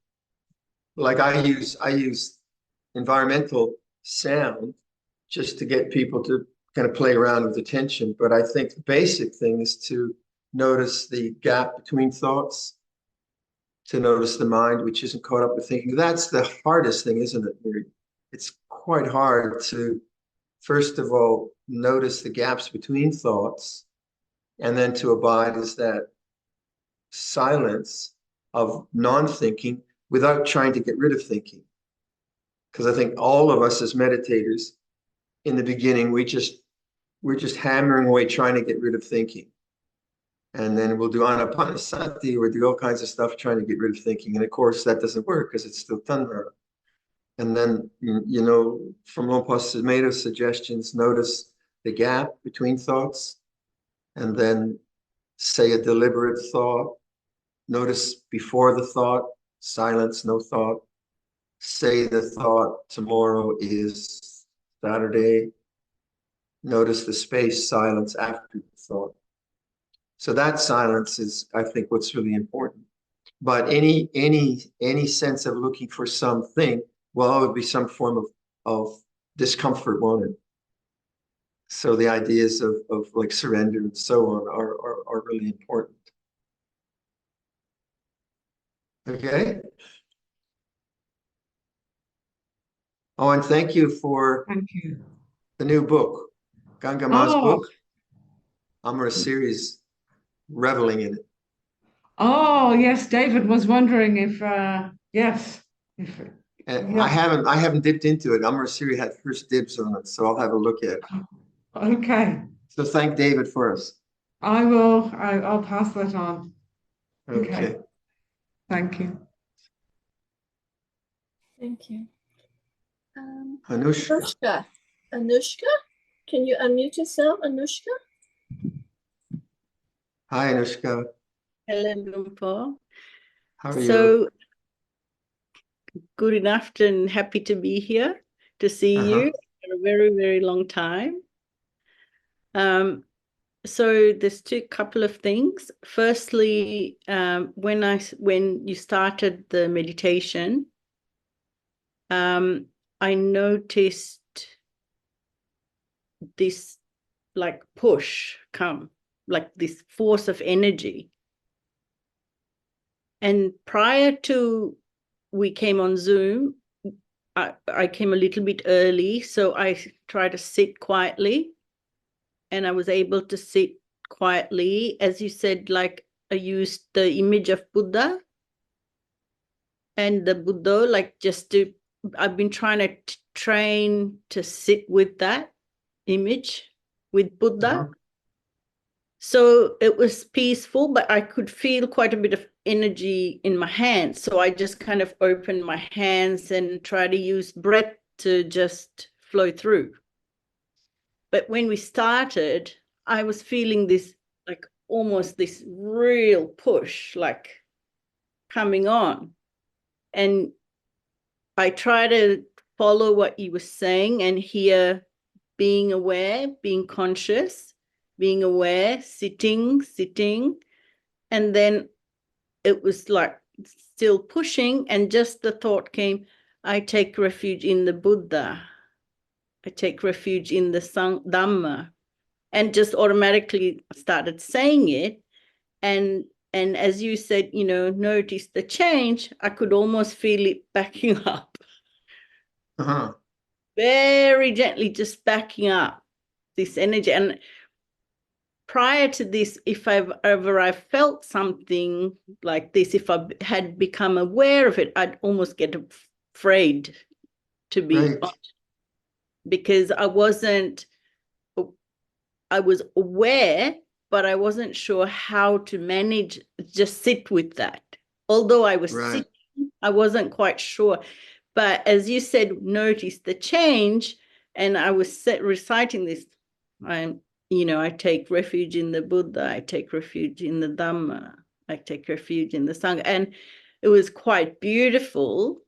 Speaker 2: like I use environmental sound just to get people to kind of play around with attention. But I think the basic thing is to notice the gap between thoughts, to notice the mind, which isn't caught up with thinking. That's the hardest thing, isn't it? It's quite hard to, first of all, notice the gaps between thoughts, and then to abide as that silence of non-thinking without trying to get rid of thinking. Because I think all of us as meditators, in the beginning, we're just hammering away trying to get rid of thinking. And then we'll do anapanasati, or do all kinds of stuff trying to get rid of thinking. And of course, that doesn't work because it's still tanha. And then, you know, from Lompa Sumedho's suggestions, notice the gap between thoughts, and then say a deliberate thought. Notice before the thought, silence, no thought. Say the thought, tomorrow is Saturday. Notice the space, silence after the thought. So that silence is, I think, what's really important. But any sense of looking for something will always be some form of discomfort, won't it? So the ideas of like surrender and so on are really important. Okay. Oh, and thank you for the new book, Gangama's book. Amara series, reveling in it.
Speaker 4: Oh, yes, David was wondering if, yes.
Speaker 2: And I haven't dipped into it. Amara Siri had first dibs on it, so I'll have a look at it.
Speaker 4: Okay.
Speaker 2: So thank David for us.
Speaker 4: I will. I'll pass that on.
Speaker 2: Okay.
Speaker 4: Thank you.
Speaker 1: Thank you.
Speaker 2: Anushka.
Speaker 1: Anushka, can you unmute yourself, Anushka?
Speaker 2: Hi, Anushka.
Speaker 5: Hello, Lumpo.
Speaker 2: How are you?
Speaker 5: So, good enough and happy to be here to see you for a very, very long time. So there's couple of things. Firstly, when you started the meditation, I noticed this like push come, like this force of energy. And prior to we came on Zoom, I came a little bit early, so I tried to sit quietly, and I was able to sit quietly. As you said, like I used the image of Buddha and the Buddha, like I've been trying to train to sit with that image with Buddha. So it was peaceful, but I could feel quite a bit of energy in my hands. So I just kind of opened my hands and tried to use breath to just flow through. But when we started, I was feeling this, like almost this real push, like coming on. And I try to follow what he was saying and hear being aware, being conscious, being aware, sitting. And then it was like still pushing, and just the thought came, I take refuge in the Buddha. I take refuge in the Dhamma, and just automatically started saying it. And as you said, you know, notice the change. I could almost feel it backing up. Very gently, just backing up this energy. And prior to this, if I felt something like this, if I had become aware of it, I'd almost get afraid to be honest, because I was aware, but I wasn't sure how to manage, just sit with that. Although I was sitting, I wasn't quite sure. But as you said, notice the change, and I was reciting this, I take refuge in the Buddha, I take refuge in the Dhamma, I take refuge in the Sangha. And it was quite beautiful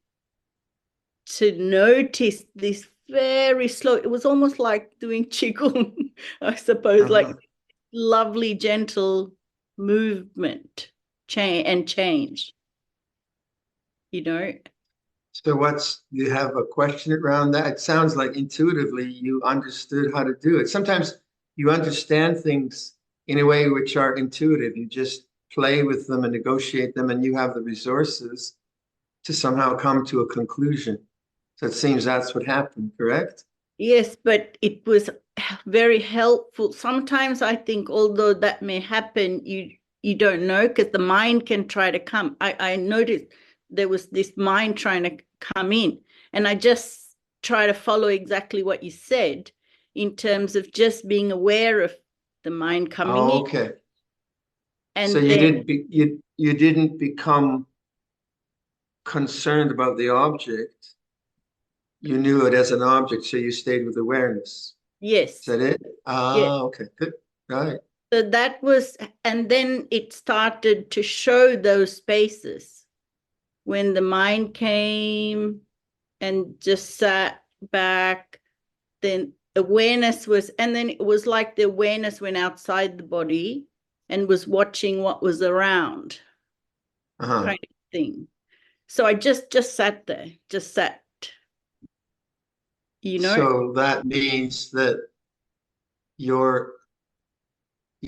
Speaker 5: to notice this very slow, it was almost like doing Qigong, I suppose, like lovely, gentle movement, change, you know.
Speaker 2: So you have a question around that? It sounds like intuitively you understood how to do it. Sometimes you understand things in a way which are intuitive. You just play with them and negotiate them, and you have the resources to somehow come to a conclusion. So it seems that's what happened, correct?
Speaker 5: Yes, but it was very helpful. Sometimes I think, although that may happen, you don't know, because the mind can try to come. I noticed there was this mind trying to come in, and I just try to follow exactly what you said in terms of just being aware of the mind coming in.
Speaker 2: Okay.
Speaker 5: And
Speaker 2: so
Speaker 5: then,
Speaker 2: you didn't become concerned about the object. You knew it as an object, so you stayed with awareness.
Speaker 5: yes.
Speaker 2: Is that it?
Speaker 5: Yes.
Speaker 2: Okay, good. Right.
Speaker 5: So that was, and then it started to show those spaces when the mind came and just sat back, then awareness was, and then it was like the awareness went outside the body and was watching what was around, kind of thing. So I just sat there, just sat, you know.
Speaker 2: So that means that your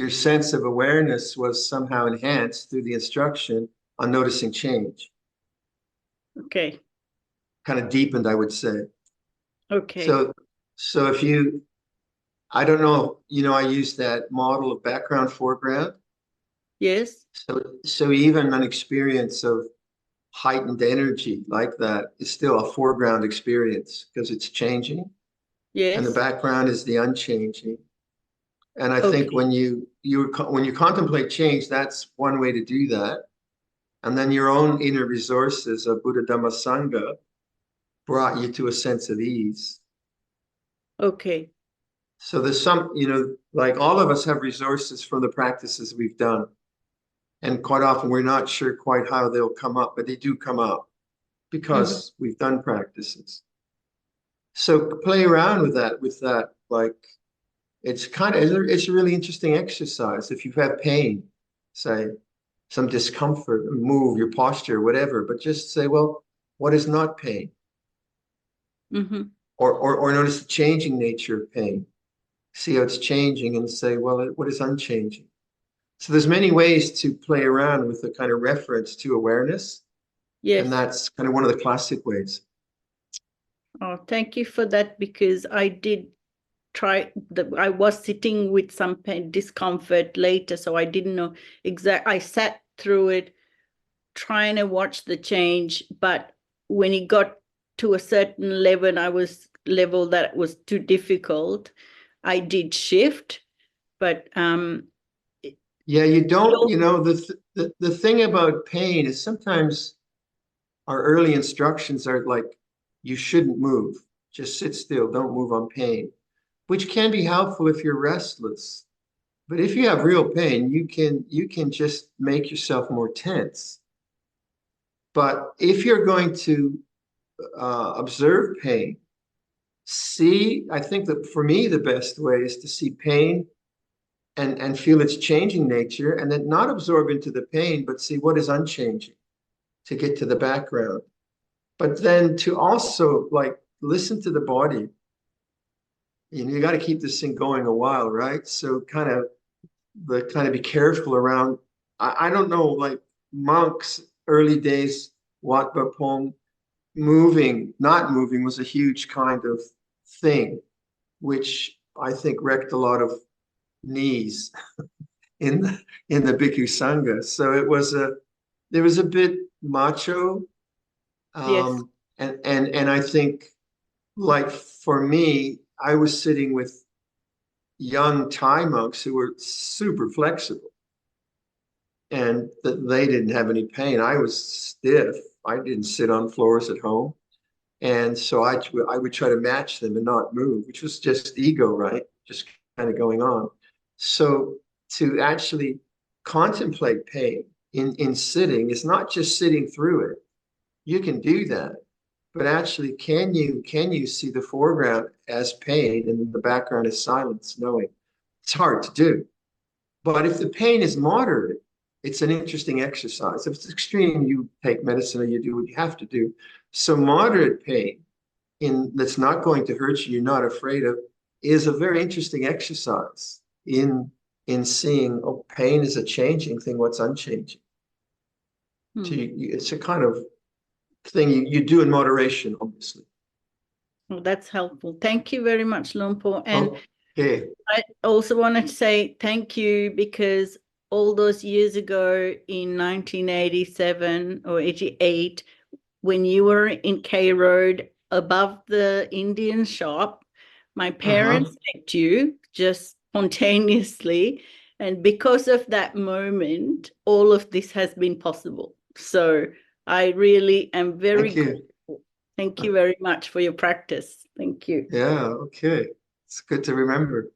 Speaker 2: sense of awareness was somehow enhanced through the instruction on noticing change.
Speaker 5: Okay.
Speaker 2: Kind of deepened, I would say.
Speaker 5: Okay.
Speaker 2: So if you, I don't know, I use that model of background, foreground.
Speaker 5: Yes.
Speaker 2: So even an experience of heightened energy like that is still a foreground experience because it's changing.
Speaker 5: Yes.
Speaker 2: And the background is the unchanging. And I think
Speaker 5: Okay.
Speaker 2: when you contemplate change, that's one way to do that. And then your own inner resources of BuddhaDhamma Sangha brought you to a sense of ease.
Speaker 5: Okay.
Speaker 2: So there's some, like all of us have resources from the practices we've done. And quite often we're not sure quite how they'll come up, but they do come up because we've done practices. So play around with that, like it's a really interesting exercise. If you've had pain, say some discomfort, move your posture, whatever, but just say, well, what is not pain? Or notice the changing nature of pain. See how it's changing and say, well, what is unchanging? So there's many ways to play around with the kind of reference to awareness.
Speaker 5: Yes.
Speaker 2: And that's kind of one of the classic ways.
Speaker 5: Oh, thank you for that, because I did try I was sitting with some pain, discomfort later, so I didn't know exactly. I sat through it trying to watch the change, but when it got to a certain level, that was too difficult, I did shift. But
Speaker 2: yeah, you don't, the thing about pain is sometimes our early instructions are like, you shouldn't move, just sit still, don't move on pain, which can be helpful if you're restless. But if you have real pain, you can just make yourself more tense. But if you're going to observe pain, I think that for me, the best way is to see pain and feel its changing nature, and then not absorb into the pain, but see what is unchanging to get to the background. But then to also like listen to the body. You got to keep this thing going a while, right? So kind of be careful around. I don't know, like monks, early days, Wat Bapong, not moving was a huge kind of thing, which I think wrecked a lot of knees in the Bhikkhu Sangha. So it was a bit macho.
Speaker 5: yes.
Speaker 2: And I think, like for me, I was sitting with young Thai monks who were super flexible, and that they didn't have any pain. I was stiff. I didn't sit on floors at home. And so I would try to match them and not move, which was just ego, right? Just kind of going on. So to actually contemplate pain in sitting is not just sitting through it. You can do that, but actually, can you see the foreground as pain and the background as silence, knowing? It's hard to do. But if the pain is moderate, it's an interesting exercise. If it's extreme, you take medicine or you do what you have to do. So moderate pain that's not going to hurt you, you're not afraid of, is a very interesting exercise in seeing, oh, pain is a changing thing, what's unchanging. So it's a kind of thing you do in moderation, obviously.
Speaker 5: Well, that's helpful. Thank you very much, Lumpur. And
Speaker 2: okay.
Speaker 5: I also wanted to say thank you, because all those years ago in 1987 or 88, when you were in K Road above the Indian shop, my parents met you just spontaneously. And because of that moment, all of this has been possible. So I really am very grateful. Thank you very much for your practice. Thank you.
Speaker 2: Yeah, okay. It's good to remember.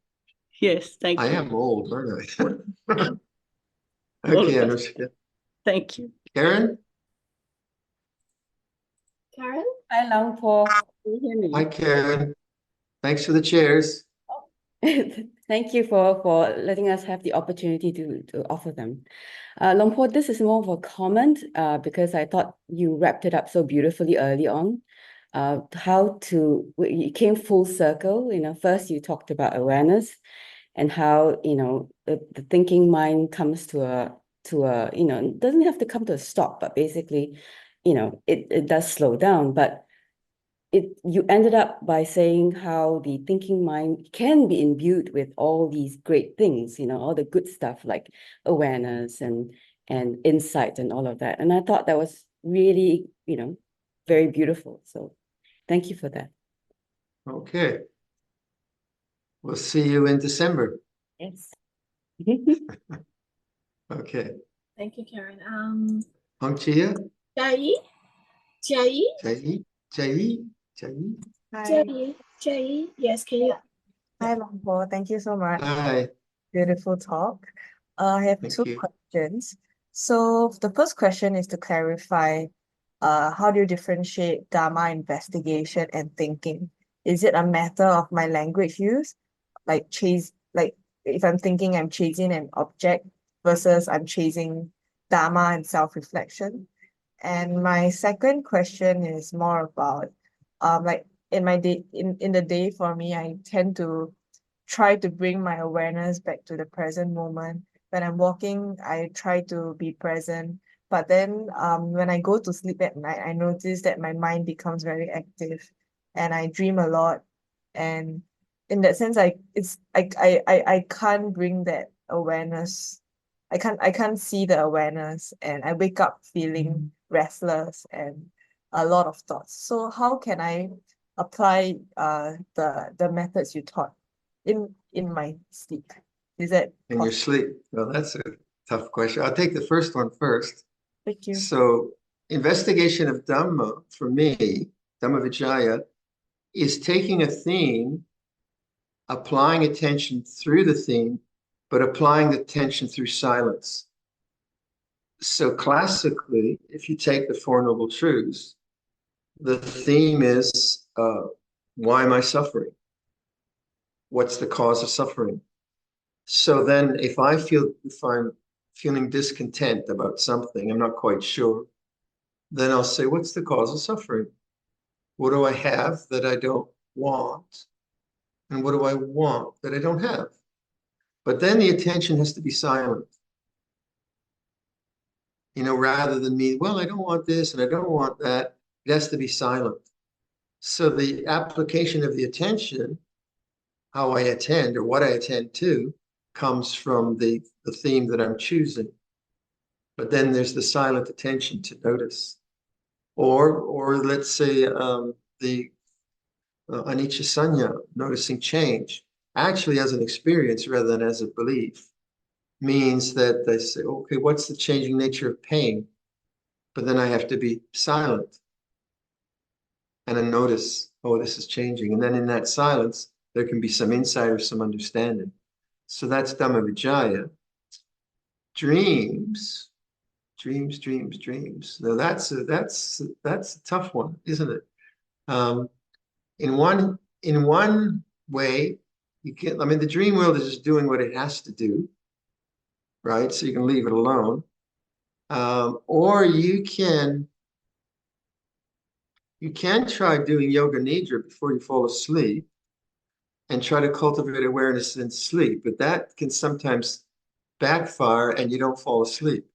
Speaker 5: Yes, thank you.
Speaker 2: I am old, aren't I? Okay, Anushka.
Speaker 5: Thank you.
Speaker 2: Karen?
Speaker 1: Karen?
Speaker 6: Hi, Lumpur. Can you hear me?
Speaker 2: Hi, Karen. Thanks for the chairs.
Speaker 6: Thank you for letting us have the opportunity to offer them. Lumpur, this is more of a comment because I thought you wrapped it up so beautifully early on. You came full circle. First you talked about awareness and how, the thinking mind comes to a, it doesn't have to come to a stop, but basically, it does slow down. But you ended up by saying how the thinking mind can be imbued with all these great things, all the good stuff like awareness and insight and all of that. And I thought that was really, very beautiful. So thank you for that.
Speaker 2: Okay. We'll see you in December.
Speaker 6: Yes.
Speaker 2: Okay.
Speaker 1: Thank you, Karen.
Speaker 2: Chia?
Speaker 1: Jai? Yes, can you?
Speaker 7: Hi, Lumpur. Thank you so much.
Speaker 2: Hi.
Speaker 7: Beautiful talk. I have
Speaker 2: Thank
Speaker 7: two
Speaker 2: you.
Speaker 7: questions. So the first question is to clarify, how do you differentiate Dharma investigation and thinking? Is it a matter of my language use? Like if I'm thinking I'm chasing an object versus I'm chasing Dharma and self-reflection? And my second question is more about, like in my day, in the day for me, I tend to try to bring my awareness back to the present moment. When I'm walking, I try to be present. But then when I go to sleep at night, I notice that my mind becomes very active and I dream a lot. And in that sense, I can't bring that awareness. I can't see the awareness, and I wake up feeling restless and a lot of thoughts. So how can I apply the methods you taught in my sleep? Is that
Speaker 2: In your sleep? Well, that's a tough question. I'll take the first one first.
Speaker 7: Thank you.
Speaker 2: So investigation of Dhamma, for me, Dhamma Vicaya, is taking a theme, applying attention through the theme, but applying the attention through silence. So classically, if you take the Four Noble Truths, the theme is, why am I suffering? What's the cause of suffering? So then if I'm feeling discontent about something, I'm not quite sure, then I'll say, what's the cause of suffering? What do I have that I don't want? And what do I want that I don't have? But then the attention has to be silent. Rather than me, well, I don't want this and I don't want that, it has to be silent. So the application of the attention, how I attend or what I attend to, comes from the theme that I'm choosing. But then there's the silent attention to notice. Or let's say the anicca sanya, noticing change, actually as an experience rather than as a belief, means that they say, okay, what's the changing nature of pain? But then I have to be silent and then notice, oh, this is changing. And then in that silence, there can be some insight or some understanding. So that's Dhamma Vicaya. Dreams Dreams, dreams, dreams. Now that's a tough one, isn't it? In one way, you can. I mean, the dream world is just doing what it has to do, right? So you can leave it alone, or you can try doing yoga nidra before you fall asleep, and try to cultivate awareness in sleep. But that can sometimes backfire, and you don't fall asleep.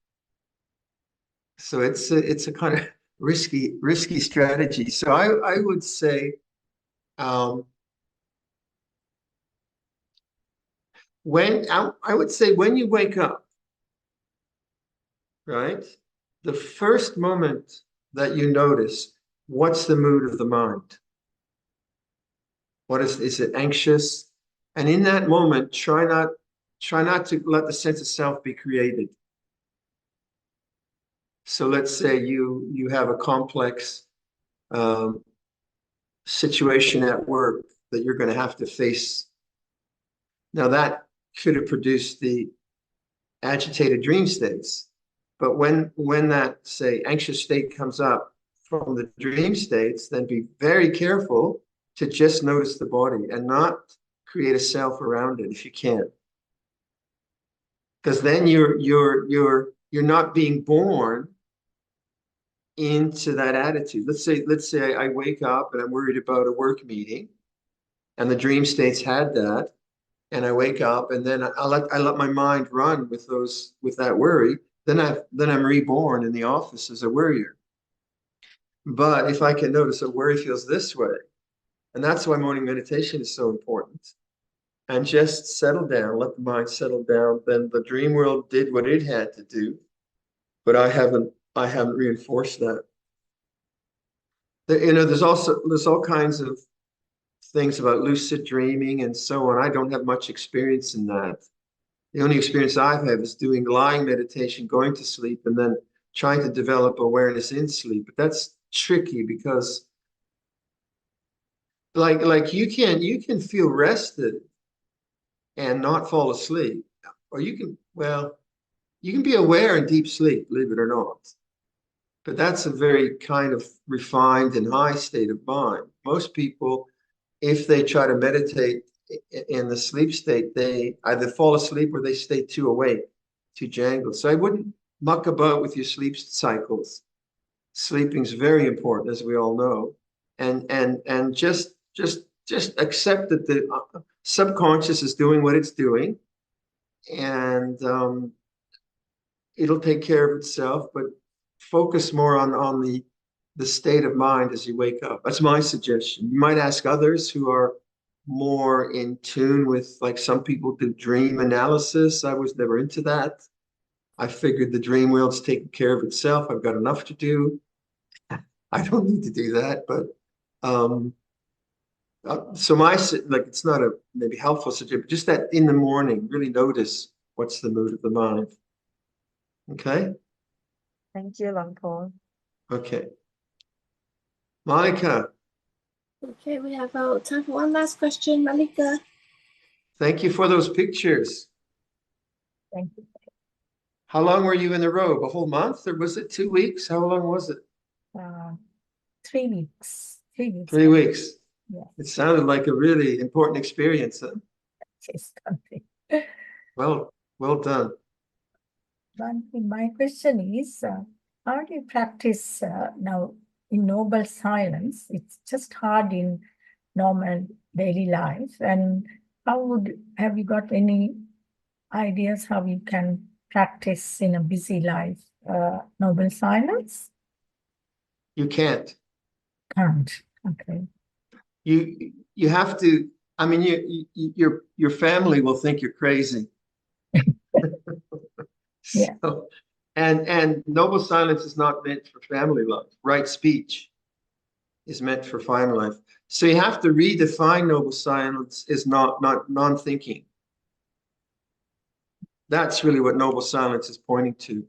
Speaker 2: So it's a kind of risky strategy. So I would say when you wake up, right, the first moment that you notice, what's the mood of the mind? What is it anxious? And in that moment, try not to let the sense of self be created. So let's say you have a complex situation at work that you're going to have to face. Now that could have produced the agitated dream states. But when that, say, anxious state comes up from the dream states, then be very careful to just notice the body and not create a self around it if you can. Because then you're not being born into that attitude. Let's say I wake up and I'm worried about a work meeting, and the dream states had that, and I wake up and then I let my mind run with that worry. Then I'm reborn in the office as a worrier. But if I can notice a worry feels this way, and that's why morning meditation is so important, and just settle down, let the mind settle down, then the dream world did what it had to do, but I haven't reinforced that. There's all kinds of things about lucid dreaming and so on. I don't have much experience in that. The only experience I've had is doing lying meditation, going to sleep, and then trying to develop awareness in sleep. But that's tricky because like you can feel rested and not fall asleep, or you can be aware in deep sleep, believe it or not. But that's a very kind of refined and high state of mind. Most people, if they try to meditate in the sleep state, they either fall asleep or they stay too awake, too jangled. So I wouldn't muck about with your sleep cycles. Sleeping's very important, as we all know, and just accept that the subconscious is doing what it's doing, and it'll take care of itself. But focus more on the state of mind as you wake up. That's my suggestion. You might ask others who are more in tune with, like some people do dream analysis. I was never into that. I figured the dream world's taking care of itself. I've got enough to do. I don't need to do that. But so it's not a maybe helpful suggestion, but just that in the morning, really notice what's the mood of the mind. Okay.
Speaker 7: Thank you, Lampol.
Speaker 2: Okay. Malika.
Speaker 1: Okay, we have time for one last question, Malika.
Speaker 2: Thank you for those pictures.
Speaker 7: Thank you.
Speaker 2: How long were you in the robe? A whole month, or was it 2 weeks? How long was it?
Speaker 7: 3 weeks. 3 weeks.
Speaker 2: 3 weeks.
Speaker 7: Yeah.
Speaker 2: It sounded like a really important experience. Huh?
Speaker 7: Yes, something.
Speaker 2: Well done.
Speaker 7: My question is, how do you practice now in noble silence? It's just hard in normal daily life. And have you got any ideas how you can practice in a busy life noble silence?
Speaker 2: You can't.
Speaker 7: Can't. Okay.
Speaker 2: You have to. I mean, your family will think you're crazy.
Speaker 7: Yeah.
Speaker 2: So, and noble silence is not meant for family life. Right speech is meant for family life. So you have to redefine noble silence as not non-thinking. That's really what noble silence is pointing to.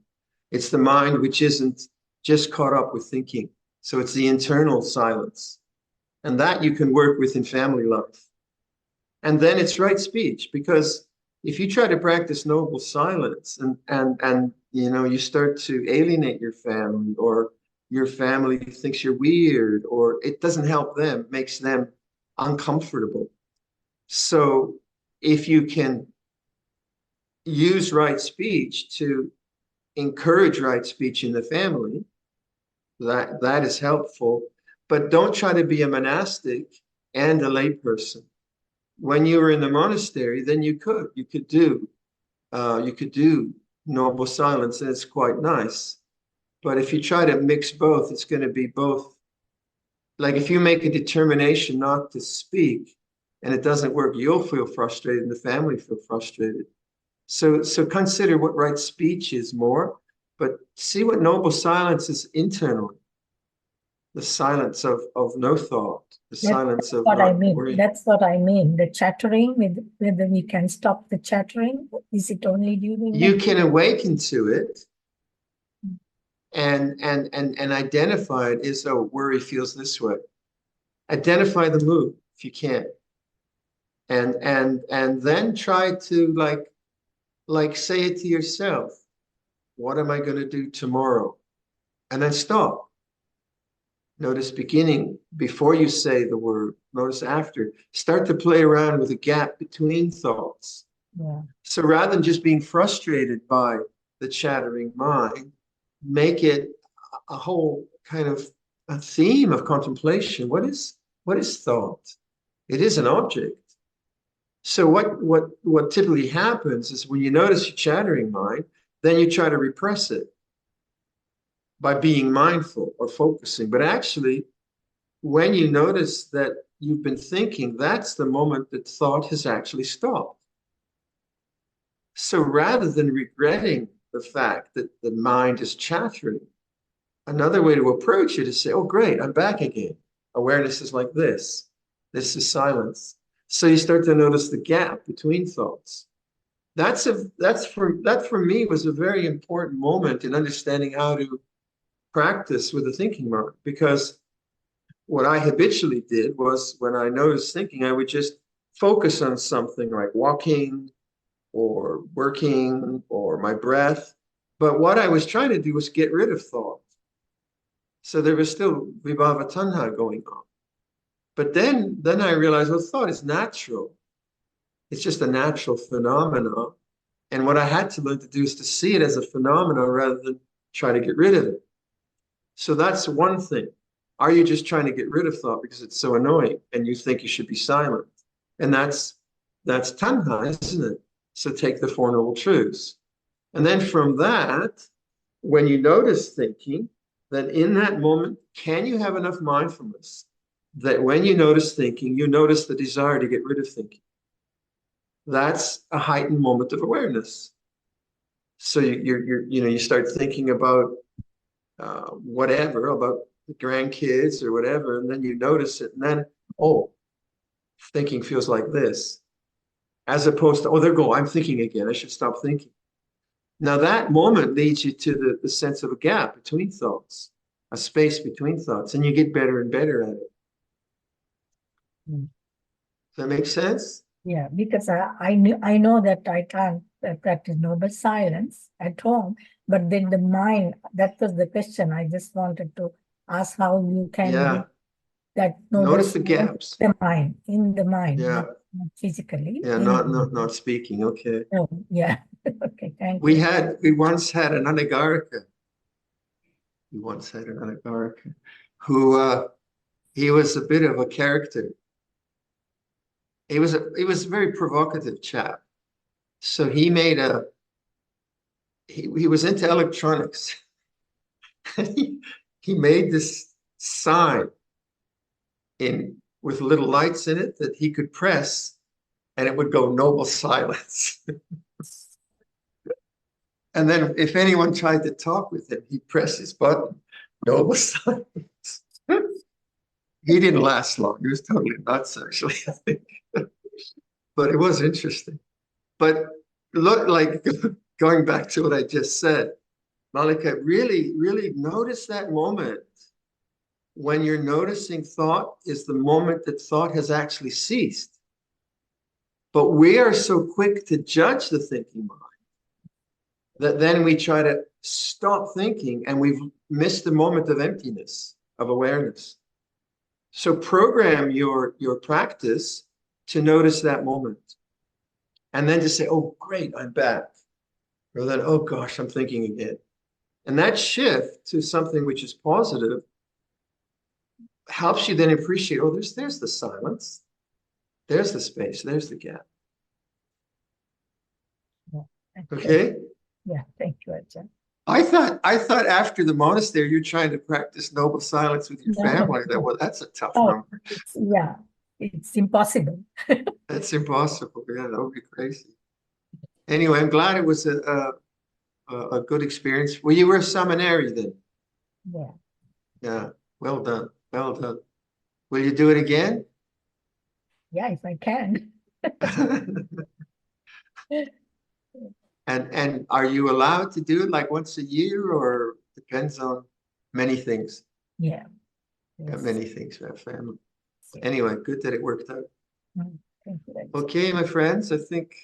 Speaker 2: It's the mind which isn't just caught up with thinking. So it's the internal silence. And that you can work with in family life. And then it's right speech, because if you try to practice noble silence and you start to alienate your family, or your family thinks you're weird, or it doesn't help them, makes them uncomfortable. So if you can use right speech to encourage right speech in the family, that is helpful. But don't try to be a monastic and a layperson. When you were in the monastery, then you could do noble silence, and it's quite nice. But if you try to mix both, it's going to be both. Like if you make a determination not to speak and it doesn't work, you'll feel frustrated and the family feel frustrated. So consider what right speech is more, but see what noble silence is internally. The silence of no thought, the silence of
Speaker 8: what I
Speaker 2: not
Speaker 8: mean.
Speaker 2: worrying.
Speaker 8: That's what I mean. The chattering, whether we can stop the chattering, is it only during
Speaker 2: You can awaken to it and identify it as, oh, worry feels this way. Identify the mood if you can. And then try to like say it to yourself. What am I going to do tomorrow? And then stop. Notice beginning before you say the word. Notice after. Start to play around with a gap between thoughts.
Speaker 8: Yeah.
Speaker 2: So rather than just being frustrated by the chattering mind, make it a whole kind of a theme of contemplation. What is thought? It is an object. So what typically happens is when you notice your chattering mind, then you try to repress it by being mindful or focusing. But actually, when you notice that you've been thinking, that's the moment that thought has actually stopped. So rather than regretting the fact that the mind is chattering, another way to approach it is say, oh, great, I'm back again. Awareness is like this. This is silence. So you start to notice the gap between thoughts. That for me was a very important moment in understanding how to practice with the thinking mind, because what I habitually did was when I noticed thinking, I would just focus on something like walking or working or my breath. But what I was trying to do was get rid of thought. So there was still vibhava tanha going on. But then I realized, well, thought is natural. It's just a natural phenomenon. And what I had to learn to do is to see it as a phenomenon rather than try to get rid of it. So that's one thing. Are you just trying to get rid of thought because it's so annoying and you think you should be silent? And that's tanha, isn't it? So take the Four Noble Truths. And then from that, when you notice thinking, then in that moment, can you have enough mindfulness that when you notice thinking, you notice the desire to get rid of thinking? That's a heightened moment of awareness. So you start thinking about whatever, about the grandkids or whatever, and then you notice it, and then, oh, thinking feels like this, as opposed to, oh, there go, I'm thinking again, I should stop thinking. Now that moment leads you to the sense of a gap between thoughts, a space between thoughts, and you get better and better at it.
Speaker 8: Mm.
Speaker 2: Does that make sense?
Speaker 8: Yeah, because I know that I can't practice noble silence at home, but then the mind, that was the question. I just wanted to ask how you can do that noble
Speaker 2: Notice the
Speaker 8: silence
Speaker 2: gaps.
Speaker 8: In the mind,
Speaker 2: Yeah.
Speaker 8: not physically.
Speaker 2: Yeah, not speaking. Okay.
Speaker 8: No, yeah. Okay, thank you.
Speaker 2: We once had an anagarika. Who he was a bit of a character. He was a very provocative chap. So he made he was into electronics. he made this sign with little lights in it that he could press and it would go noble silence. And then if anyone tried to talk with him, he'd press his button, noble silence. He didn't last long. He was totally nuts, actually, I think. But it was interesting. But look, like going back to what I just said, Malika, really, really notice that moment when you're noticing thought is the moment that thought has actually ceased. But we are so quick to judge the thinking mind that then we try to stop thinking and we've missed the moment of emptiness, of awareness. So program your practice to notice that moment. And then to say, oh, great, I'm back. Rather than, oh gosh, I'm thinking again. And that shift to something which is positive helps you then appreciate, oh, there's the silence. There's the space. There's the gap. Okay?
Speaker 8: Yeah, thank you, Ajahn.
Speaker 2: I thought after the monastery, you're trying to practice noble silence with your family. Well, that's a tough number.
Speaker 8: It's impossible.
Speaker 2: That's impossible. Yeah, that would be crazy. Anyway, I'm glad it was a good experience. Well, you were a seminary then.
Speaker 8: Yeah.
Speaker 2: Yeah. Well done. Well done. Will you do it again?
Speaker 8: Yeah, if I can.
Speaker 2: And are you allowed to do it like once a year, or depends on many things?
Speaker 8: Yeah.
Speaker 2: Yeah,
Speaker 8: Yes.
Speaker 2: many things for our family.
Speaker 8: Yeah.
Speaker 2: Anyway, good that it worked out.
Speaker 8: Thank you, Ajahn.
Speaker 2: Okay, my friends, I think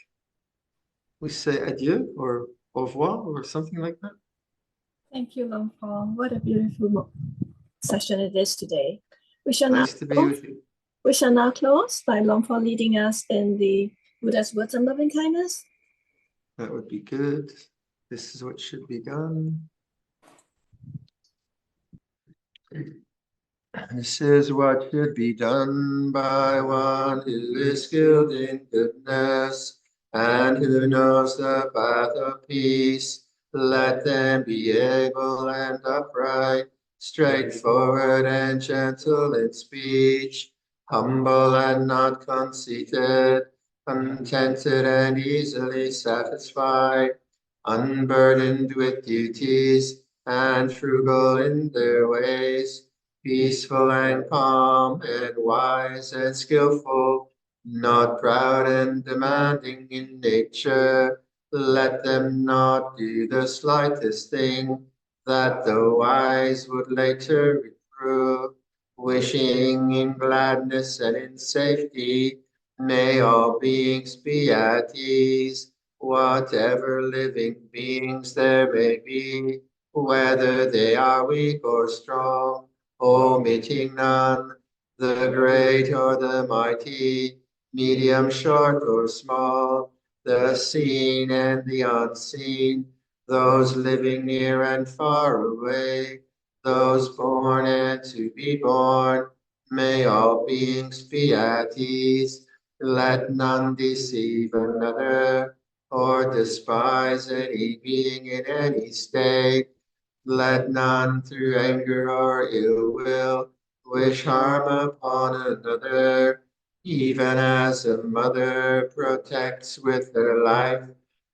Speaker 2: we say adieu or au revoir or something like that.
Speaker 1: Thank you, Long Paul. What a beautiful session it is today. We shall
Speaker 2: Nice to be with you.
Speaker 1: We shall now close by Long Paul leading us in the Buddha's words on loving kindness.
Speaker 2: That would be good. This is what should be done. This is what should be done by one who is skilled in goodness and who knows the path of peace. Let them be able and upright, straightforward and gentle in speech, humble and not conceited, contented and easily satisfied, unburdened with duties, and frugal in their ways, peaceful and calm and wise and skillful, not proud and demanding in nature. Let them not do the slightest thing that the wise would later reprove, wishing in gladness and in safety. May all beings be at ease, whatever living beings there may be, whether they are weak or strong, omitting none, the great or the mighty, medium, short or small, the seen and the unseen, those living near and far away, those born and to be born. May all beings be at ease. Let none deceive another or despise any being in any state. Let none through anger or ill will wish harm upon another, even as a mother protects with her life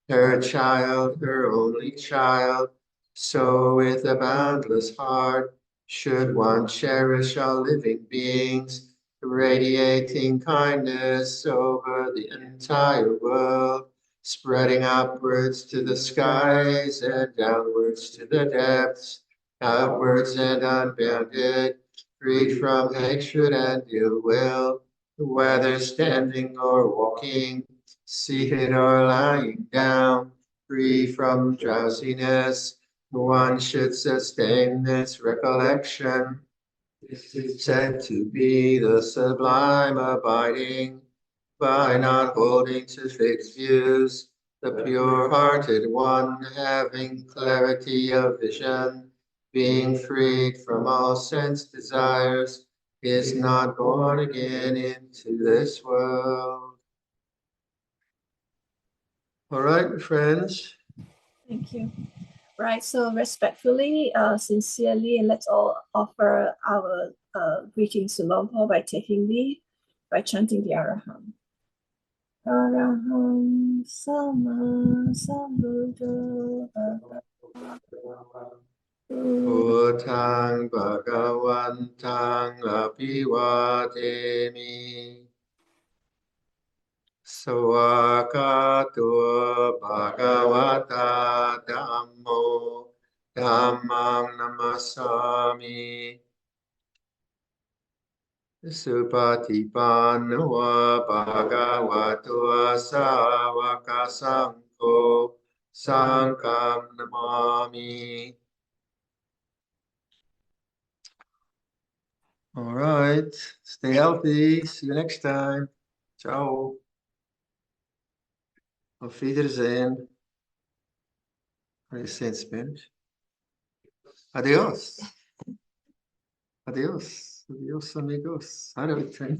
Speaker 2: her child, her only child. So with a boundless heart should one cherish all living beings, radiating kindness over the entire world, spreading upwards to the skies and downwards to the depths, outwards and unbounded, freed from hatred and ill will, whether standing or walking, seated or lying down, free from drowsiness. One should sustain this recollection. This is said to be the sublime abiding, by not holding to fixed views, the pure-hearted one having clarity of vision, being freed from all sense desires, is not born again into this world. All right, friends.
Speaker 1: Thank you. Right, so respectfully, sincerely, let's all offer our greetings to Long Paul by taking leave, by chanting the Araham. Araham Sama Sambuddho
Speaker 2: Buddhang Bhagavantang Abhivademi. Swakato Bhagavata Dhammo Dhammang Namasami. Supatipannuva Bhagavato Savaka Sangho Sangham namami. All right. Stay healthy. See you next time. Ciao. Auf Wiedersehen. How do you say in Spanish? Adios. Adios. Adios, amigos. How do we say?